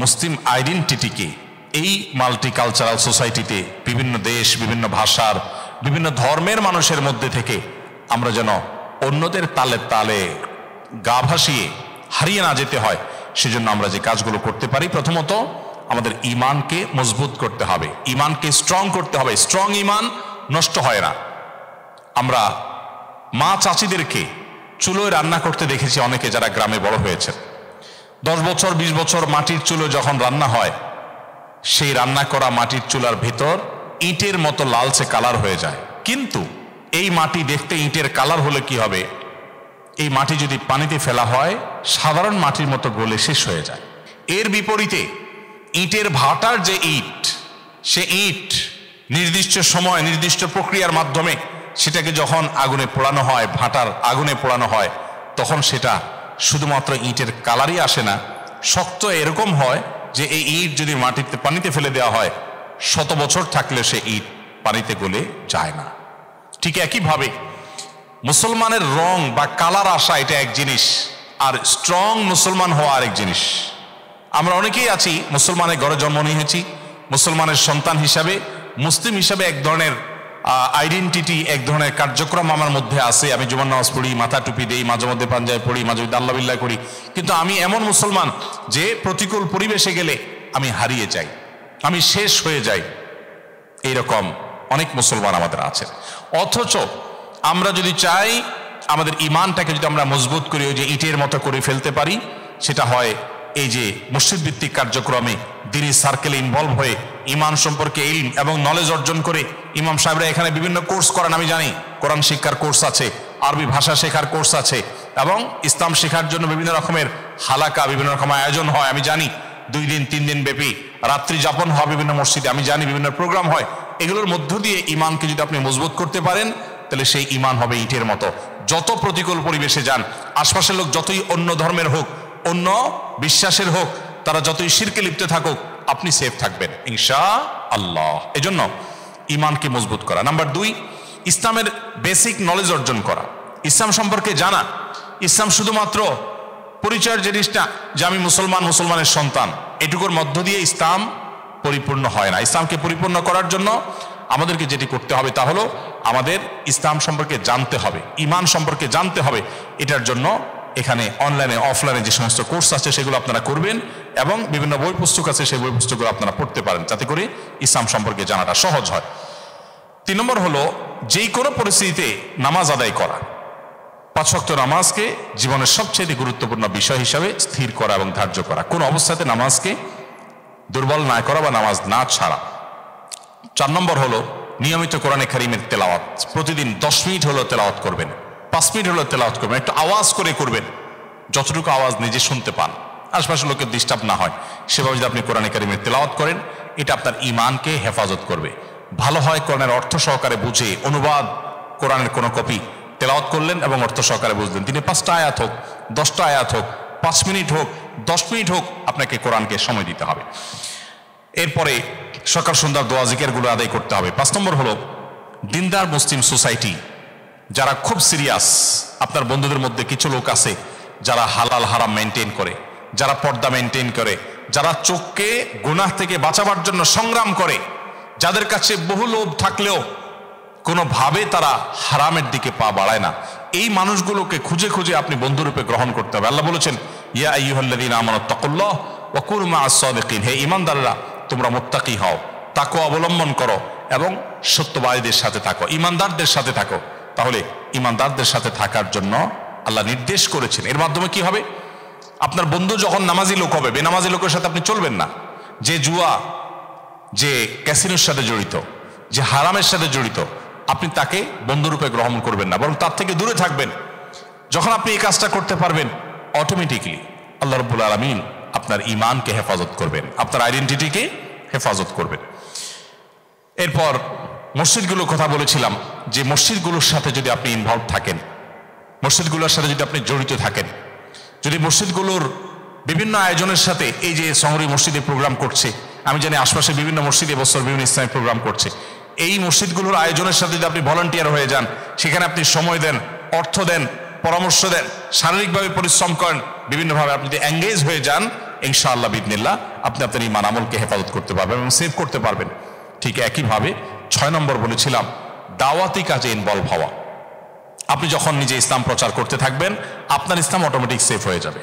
মুসলিম আইডেন্টিটিকে এই মাল্টি কালচারাল সোসাইটিতে বিভিন্ন দেশ, বিভিন্ন ভাষার, বিভিন্ন ধর্মের মানুষের মধ্যে থেকে আমরা যেন অন্যদের তালে তালে গা ভাসিয়ে হারিয়ে না যেতে হয়, সেজন্য আমরা যে কাজগুলো করতে পারি, প্রথমত আমাদের ঈমানকে মজবুত করতে হবে, ঈমানকে স্ট্রং করতে হবে। স্ট্রং ঈমান নষ্ট হয় না। আমরা মা চাচিদেরকে চুলোয় রান্না করতে দেখেছি অনেকে, যারা গ্রামে বড় হয়েছে। 10 বছর 20 বছর মাটির চুলো যখন রান্না হয়, সেই রান্না করা মাটির চুলার ভেতর ইটের মতো লালচে কালার হয়ে যায়। কিন্তু এই মাটি দেখতে ইটের কালার হলে কি হবে, এই মাটি যদি পানিতে ফেলা হয় সাধারণ মাটির মতো গলে শেষ হয়ে যায়। এর বিপরীতে ইটের ভাটার যে ইট, সে ইট নির্দিষ্ট সময় নির্দিষ্ট প্রক্রিয়ার মাধ্যমে সেটাকে যখন আগুনে পোড়ানো হয়, ভাটার আগুনে পোড়ানো হয়, তখন সেটা শুধুমাত্র ইটের কালারই আসে না, শক্ত এরকম হয় যে এই ইট যদি মাটিতে পানিতে ফেলে দেওয়া হয় 100 বছর থাকলে সে ইট পানিতে গলে যায় না। ঠিক একইভাবে মুসলমানের রং বা কালার আসা এটা এক জিনিস, আর স্ট্রং মুসলমান হওয়া আরেক জিনিস। আমরা অনেকেই আছি মুসলমানের ঘরে জন্ম নিয়েছি, মুসলমানের সন্তান হিসাবে, মুসলিম হিসাবে এক ধরনের আইডেন্টিটি, এক ধরনের কার্যক্রম আমার মধ্যে আছে। আমি জুমার নামাজ পড়ি, মাথা টুপি দেই, মাঝে মধ্যে পাঞ্জাবি পড়ি, মাঝে মধ্যে আল্লাহ বিল্লাহ করি, কিন্তু আমি এমন মুসলমান যে প্রতিকূল পরিবেশে গেলে আমি হারিয়ে যাই, আমি শেষ হয়ে যাই। এইরকম অনেক মুসলমান আমাদের আছে। অথচ আমরা যদি চাই আমাদের ঈমানটাকে যদি আমরা মজবুত করি, ওই যে ইটের মতো করে ফেলতে পারি, সেটা হয় এই যে মসজিদ ভিত্তিক কার্যক্রমে দিনী সার্কেলে ইনভলভ হয়ে ঈমান সম্পর্কে ইলম এবং নলেজ অর্জন করে। ইমাম সাহেবরা এখানে বিভিন্ন কোর্স করেন, আমি জানি কোরআন শিক্ষার কোর্স আছে, আরবি ভাষা শেখার কোর্স আছে, এবং ইসলাম শেখার জন্য বিভিন্ন রকমের হালাকা, বিভিন্ন রকম আয়োজন হয়, আমি জানি 2 দিন 3 দিন ব্যাপী রাত্রি যাপন হয় বিভিন্ন মসজিদে, আমি জানি বিভিন্ন প্রোগ্রাম হয়। এগুলোর মধ্য দিয়ে ঈমানকে যদি আপনি মজবুত করতে পারেন, তাহলে সেই ঈমান হবে ইটের মতো। যত প্রতিকূল পরিবেশে যান, আশপাশের লোক যতই অন্য ধর্মের হোক, অন্য বিশ্বাসের হোক, তারা যতই শিরকে লিপ্ত থাকুক, আপনি সেফ থাকবেন ইনশাআল্লাহ। এজন্য ঈমানকে মজবুত করা। নাম্বার 2, ইসলামের বেসিক নলেজ অর্জন করা, ইসলাম সম্পর্কে জানা। ইসলাম শুধুমাত্র পরিচয়ের জিনিসটা যে আমি মুসলমান, মুসলমানের সন্তান, এটুকুর মধ্য দিয়ে ইসলাম পরিপূর্ণ হয় না। ইসলামকে পরিপূর্ণ করার জন্য আমাদেরকে যেটি করতে হবে তা হলো আমাদের ইসলাম সম্পর্কে জানতে হবে, ঈমান সম্পর্কে জানতে হবে। এটার জন্য এখানে অনলাইনে অফলাইনে যে সমস্ত কোর্স আছে সেগুলো আপনারা করবেন, এবং বিভিন্ন বই পুস্তক আছে সেই বই পুস্তকগুলো আপনারা পড়তে পারেন, যাতে করে ইসলাম সম্পর্কে জানাটা সহজ হয়। 3 নম্বর হলো যে কোনো পরিস্থিতিতে নামাজ আদায় করা। 5 ওয়াক্ত নামাজকে জীবনের সবচেয়ে গুরুত্বপূর্ণ বিষয় হিসাবে স্থির করা এবং ধার্য করা, কোন অবস্থাতে নামাজকে দুর্বল না করা বা নামাজ না ছাড়া। 4 নম্বর হলো নিয়মিত কোরআনে কারীমের তেলাওয়াত। প্রতিদিন 10 মিনিট হলো তেলাওয়াত করবেন, 5 মিনিট হলো তেলাওয়াত করবেন, একটু আওয়াজ করে করবেন, যতটুকু আওয়াজ নিজে শুনতে পান, আশপাশের লোকের ডিস্টার্ব না হয়, সেভাবে যদি আপনি কোরআনে কারীমের তেলাওয়াত করেন, এটা আপনার ঈমানকে হেফাজত করবে। ভালো হয় কোরআনের অর্থ সহকারে বুঝে অনুবাদ কোরআনের কোনো কপি তেলাওয়াত করলেন এবং অর্থ সহকারে বুঝলেন। দিনে 5টা আয়াত হোক, 10টা আয়াত হোক, 5 মিনিট হোক, 10 মিনিট হোক, আপনাকে কোরআনকে সময় দিতে হবে। এরপরে সকাল সন্ধ্যা দোয়া জিকিরগুলো আদায় করতে হবে। 5 নম্বর হলো দিনদার মুসলিম সোসাইটি, যারা খুব সিরিয়াস। আপনার বন্ধুদের মধ্যে কিছু লোক আছে যারা হালাল হারাম মেনটেন করে, যারা পর্দা মেনটেন করে, যারা চোখকে গুনাহ থেকে বাঁচাবার জন্য সংগ্রাম করে, যাদের কাছে বহু লোভ থাকলেও কোনোভাবে তারা হারামের দিকে পা বাড়ায় না। এই মানুষগুলোকে খুঁজে খুঁজে আপনি বন্ধুরূপে গ্রহণ করতে হবে। আল্লাহ বলেছেন, ইয়া আইয়ুহাল্লাযীনা আমানুত্তাকুল্লাহ ওয়া কুনু মা'আস সাদিকিন, হে ঈমানদাররা তোমরা মুত্তাকি হও, তাকওয়া অবলম্বন করো এবং সত্যবাদীদের সাথে থাকো, ঈমানদারদের সাথে থাকো। তাহলে ঈমানদারদের সাথে থাকার জন্য আল্লাহ নির্দেশ করেছেন। এর মাধ্যমে কি হবে, আপনার বন্ধু যখন নামাজি লোক হবে, বেনামাজি লোকের সাথে আপনি চলবেন না। যে জুয়া, যে ক্যাসিনোর সাথে জড়িত, যে হারামের সাথে জড়িত, আপনি তাকে বন্ধুরূপে গ্রহণ করবেন না, বরং তার থেকে দূরে থাকবেন। যখন আপনি এই কাজটা করতে পারবেন, অটোমেটিকলি আল্লাহ রাব্বুল আলামিন আপনার ঈমানকে হেফাজত করবেন, আপনার আইডেন্টিটিকে হেফাজত করবেন। এরপর মসজিদগুলোর কথা বলেছিলাম, যে মসজিদগুলোর সাথে যদি আপনি ইনভলভ থাকেন, মসজিদগুলোর সাথে যদি আপনি জড়িত থাকেন, যদি মসজিদগুলোর বিভিন্ন আয়োজনের সাথে এই যে শহরি মসজিদে প্রোগ্রাম করছে, আমি জানি আশপাশে বিভিন্ন মসজিদে বছর বিভিন্ন ইসলামিক প্রোগ্রাম করছে, এই মসজিদগুলোর আয়োজনের সাথে যদি আপনি ভলান্টিয়ার হয়ে যান, সেখানে আপনি সময় দেন, অর্থ দেন, পরামর্শ দেন, শারীরিকভাবে পরিশ্রম করেন, বিভিন্নভাবে আপনি যদি এঙ্গেজ হয়ে যান, ইনশাআল্লাহ বিদিনিল্লাহ আপনি আপনার ইমান আমলকে হেফাজত করতে পারবেন এবং সেভ করতে পারবেন। ঠিক একইভাবে 6 নম্বর বলেছিলাম দাওয়াতি কাজে ইনভলভ হওয়া। আপনি যখন নিজে ইসলাম প্রচার করতে থাকবেন, আপনার ইসলাম অটোমেটিক সেফ হয়ে যাবে।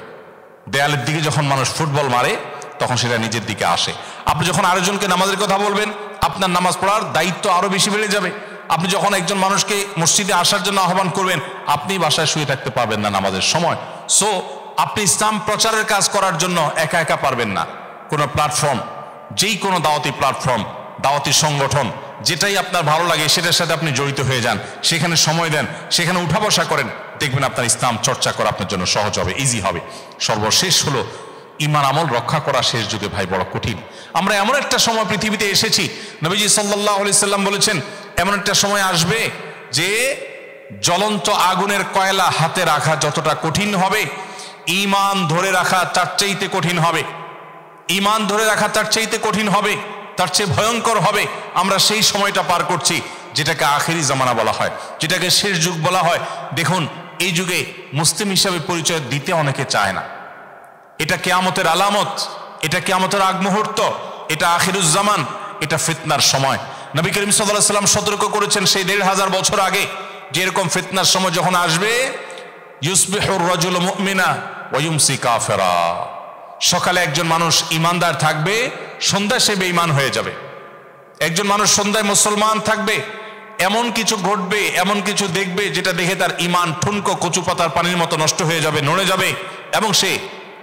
দেয়ালের দিকে যখন মানুষ ফুটবল মারে, তখন সেটা নিজের দিকে আসে। আপনি যখন আরেকজনকে নামাজের কথা বলবেন, আপনার নামাজ পড়ার দায়িত্ব আরো বেশি বেড়ে যাবে। আপনি যখন একজন মানুষকে মসজিদে আসার জন্য আহ্বান করবেন, আপনি বাসায় শুয়ে থাকতে পারবেন না নামাজের সময়। সো আপনি ইসলাম প্রচারের কাজ করার জন্য একা একা পারবেন না। কোনো প্ল্যাটফর্ম, যেই কোনো দাওয়াতি প্ল্যাটফর্ম, দাওয়াতি সংগঠন, যেটাই আপনার ভালো লাগে সেটার সাথে আপনি জড়িত হয়ে যান, সেখানে সময় দেন, সেখানে উঠা বসা করেন, দেখবেন আপনার ইসলাম চর্চা করা আপনার জন্য সহজ হবে, ইজি হবে। সর্বশেষ হলো ঈমান আমল রক্ষা করা শেষ যুগে ভাই বড় কঠিন। আমরা এমন একটা সময় পৃথিবীতে এসেছি, নবীজি সাল্লাল্লাহু আলাইহি সাল্লাম বলেছেন এমন একটা সময় আসবে যে জ্বলন্ত আগুনের কয়লা হাতে রাখা যতটা কঠিন হবে, ঈমান ধরে রাখা তার চাইতে কঠিন হবে। ঈমান ধরে রাখা তার চাইতে কঠিন হবে, তার চেয়ে ভয়ঙ্কর হবে। আমরা সেই সময়টা পার করছি যেটাকে আখেরি জামানা বলা হয়, যেটাকে শেষ যুগ বলা হয়। দেখুন, এই যুগে মুসলিম হিসাবে পরিচয় দিতে অনেকে চায় না। এটা কিয়ামতের আলামত, এটা কিয়ামতের আগ মুহূর্ত, এটা আখিরুজ জামান, এটা ফিতনার সময়। নবী করিম সাল্লাল্লাহু আলাইহি ওয়াসাল্লাম সতর্ক করেছেন সেই ১৫০০ বছর আগে যে এরকম ফিতনার সময় যখন আসবে, ইউসবিহুর রাজুলু মুমিনা ওয়া ইউমসি কাফিরা। সকালে একজন মানুষ ইমানদার থাকবে, সন্ধ্যায় সে বেঈমান হয়ে যাবে। একজন মানুষ সন্ধ্যায় মুসলমান থাকবে, এমন কিছু ঘটবে, এমন কিছু দেখবে যেটা দেখে তার ইমান ঠুনকো কচু পাতার পানির মতো নষ্ট হয়ে যাবে, নড়ে যাবে এবং সে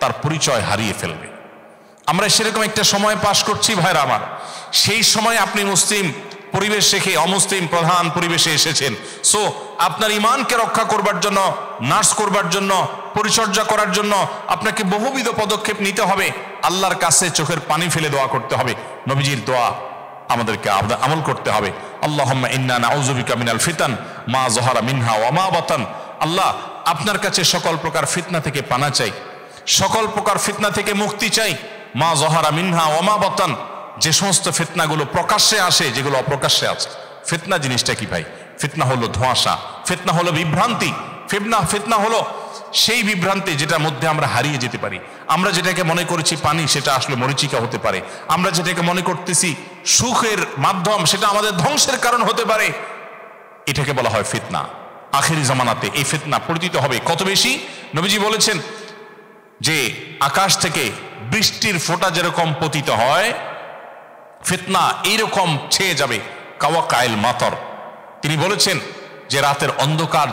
তার পরিচয় হারিয়ে ফেলবে। আমরা সেরকম একটা সময় পাস করছি ভাইরা আমার। সেই সময় আপনি মুসলিম পরিবেশ রেখে অমুসলিম প্রধান পরিবেশে এসেছেন। সো আপনার ইমানকে রক্ষা করবার জন্য, নার্স করবার জন্য, পরিচর্যা করার জন্য আপনাকে বহুবিধ পদক্ষেপ নিতে হবে। আল্লাহর কাছে চোখের পানি ফেলে দোয়া করতে হবে। নবীজির দোয়া আমাদেরকে আমল করতে হবে। আল্লাহুম্মা ইন্না নাউযু বিকা মিনাল ফিতান মা যাহারা মিনহা ওয়া মা বাতান। আল্লাহ, আপনার কাছে সকল প্রকার ফিতনা থেকে পানা চাই, সকল প্রকার ফিতনা থেকে মুক্তি চাই। মা যাহারা মিনহা ওয়া মা বাতান, যে সমস্ত ফিতনাগুলো প্রকাশ্যে আসে, যেগুলো অপ্রকাশ্যে আছে। ফিতনা জিনিসটা কি ভাই? ফিতনা হলো ধোঁয়াশা, ফিতনা হলো বিভ্রান্তি, ফিতনা হলো সেই বিভ্রান্তি যেটার মধ্যে আমরা হারিয়ে যেতে পারি। আমরা যেটাকে মনে করেছি পানি, সেটা আসলে মরিচিকা হতে পারে। আমরা যেটাকে মনে করতেছি সুখের মাধ্যম, সেটা আমাদের ধ্বংসের কারণ হতে পারে। এটাকে বলা হয় ফিতনা। আখেরি জামানাতে এই ফিতনা পরিচিত হবে কত বেশি। নবীজি বলেছেন যে আকাশ থেকে বৃষ্টির ফোঁটা যেরকম পতিত হয়, ফিতনা এইরকম ছেয়ে যাবে কাওয়া কায়েল মাতর। তিনি বলেছেন যে রাতের অন্ধকার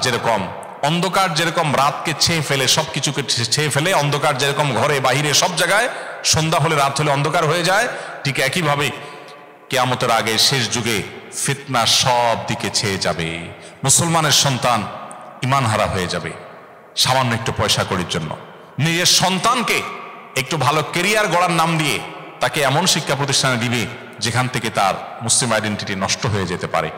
যেরকম রাতকে ছেয়ে ফেলে, সবকিছুকে ছেয়ে ফেলে, অন্ধকার যেরকম ঘরে বাহিরে সব জায়গায়, সন্ধ্যা হলে রাত হলে অন্ধকার হয়ে যায়, ঠিক একইভাবে কিয়ামতের আগে শেষ যুগে ফিতনা সব দিকে ছেয়ে যাবে। মুসলমানের সন্তান ঈমান হারা হয়ে যাবে সামান্য একটু পয়সা কড়ির জন্য। নিজের সন্তানকে একটু ভালো কেরিয়ার গড়ার নাম দিয়ে তাকে এমন শিক্ষা প্রতিষ্ঠানে দিবে যেখান থেকে তার মুসলিম আইডেন্টিটি নষ্ট হয়ে যেতে পারে।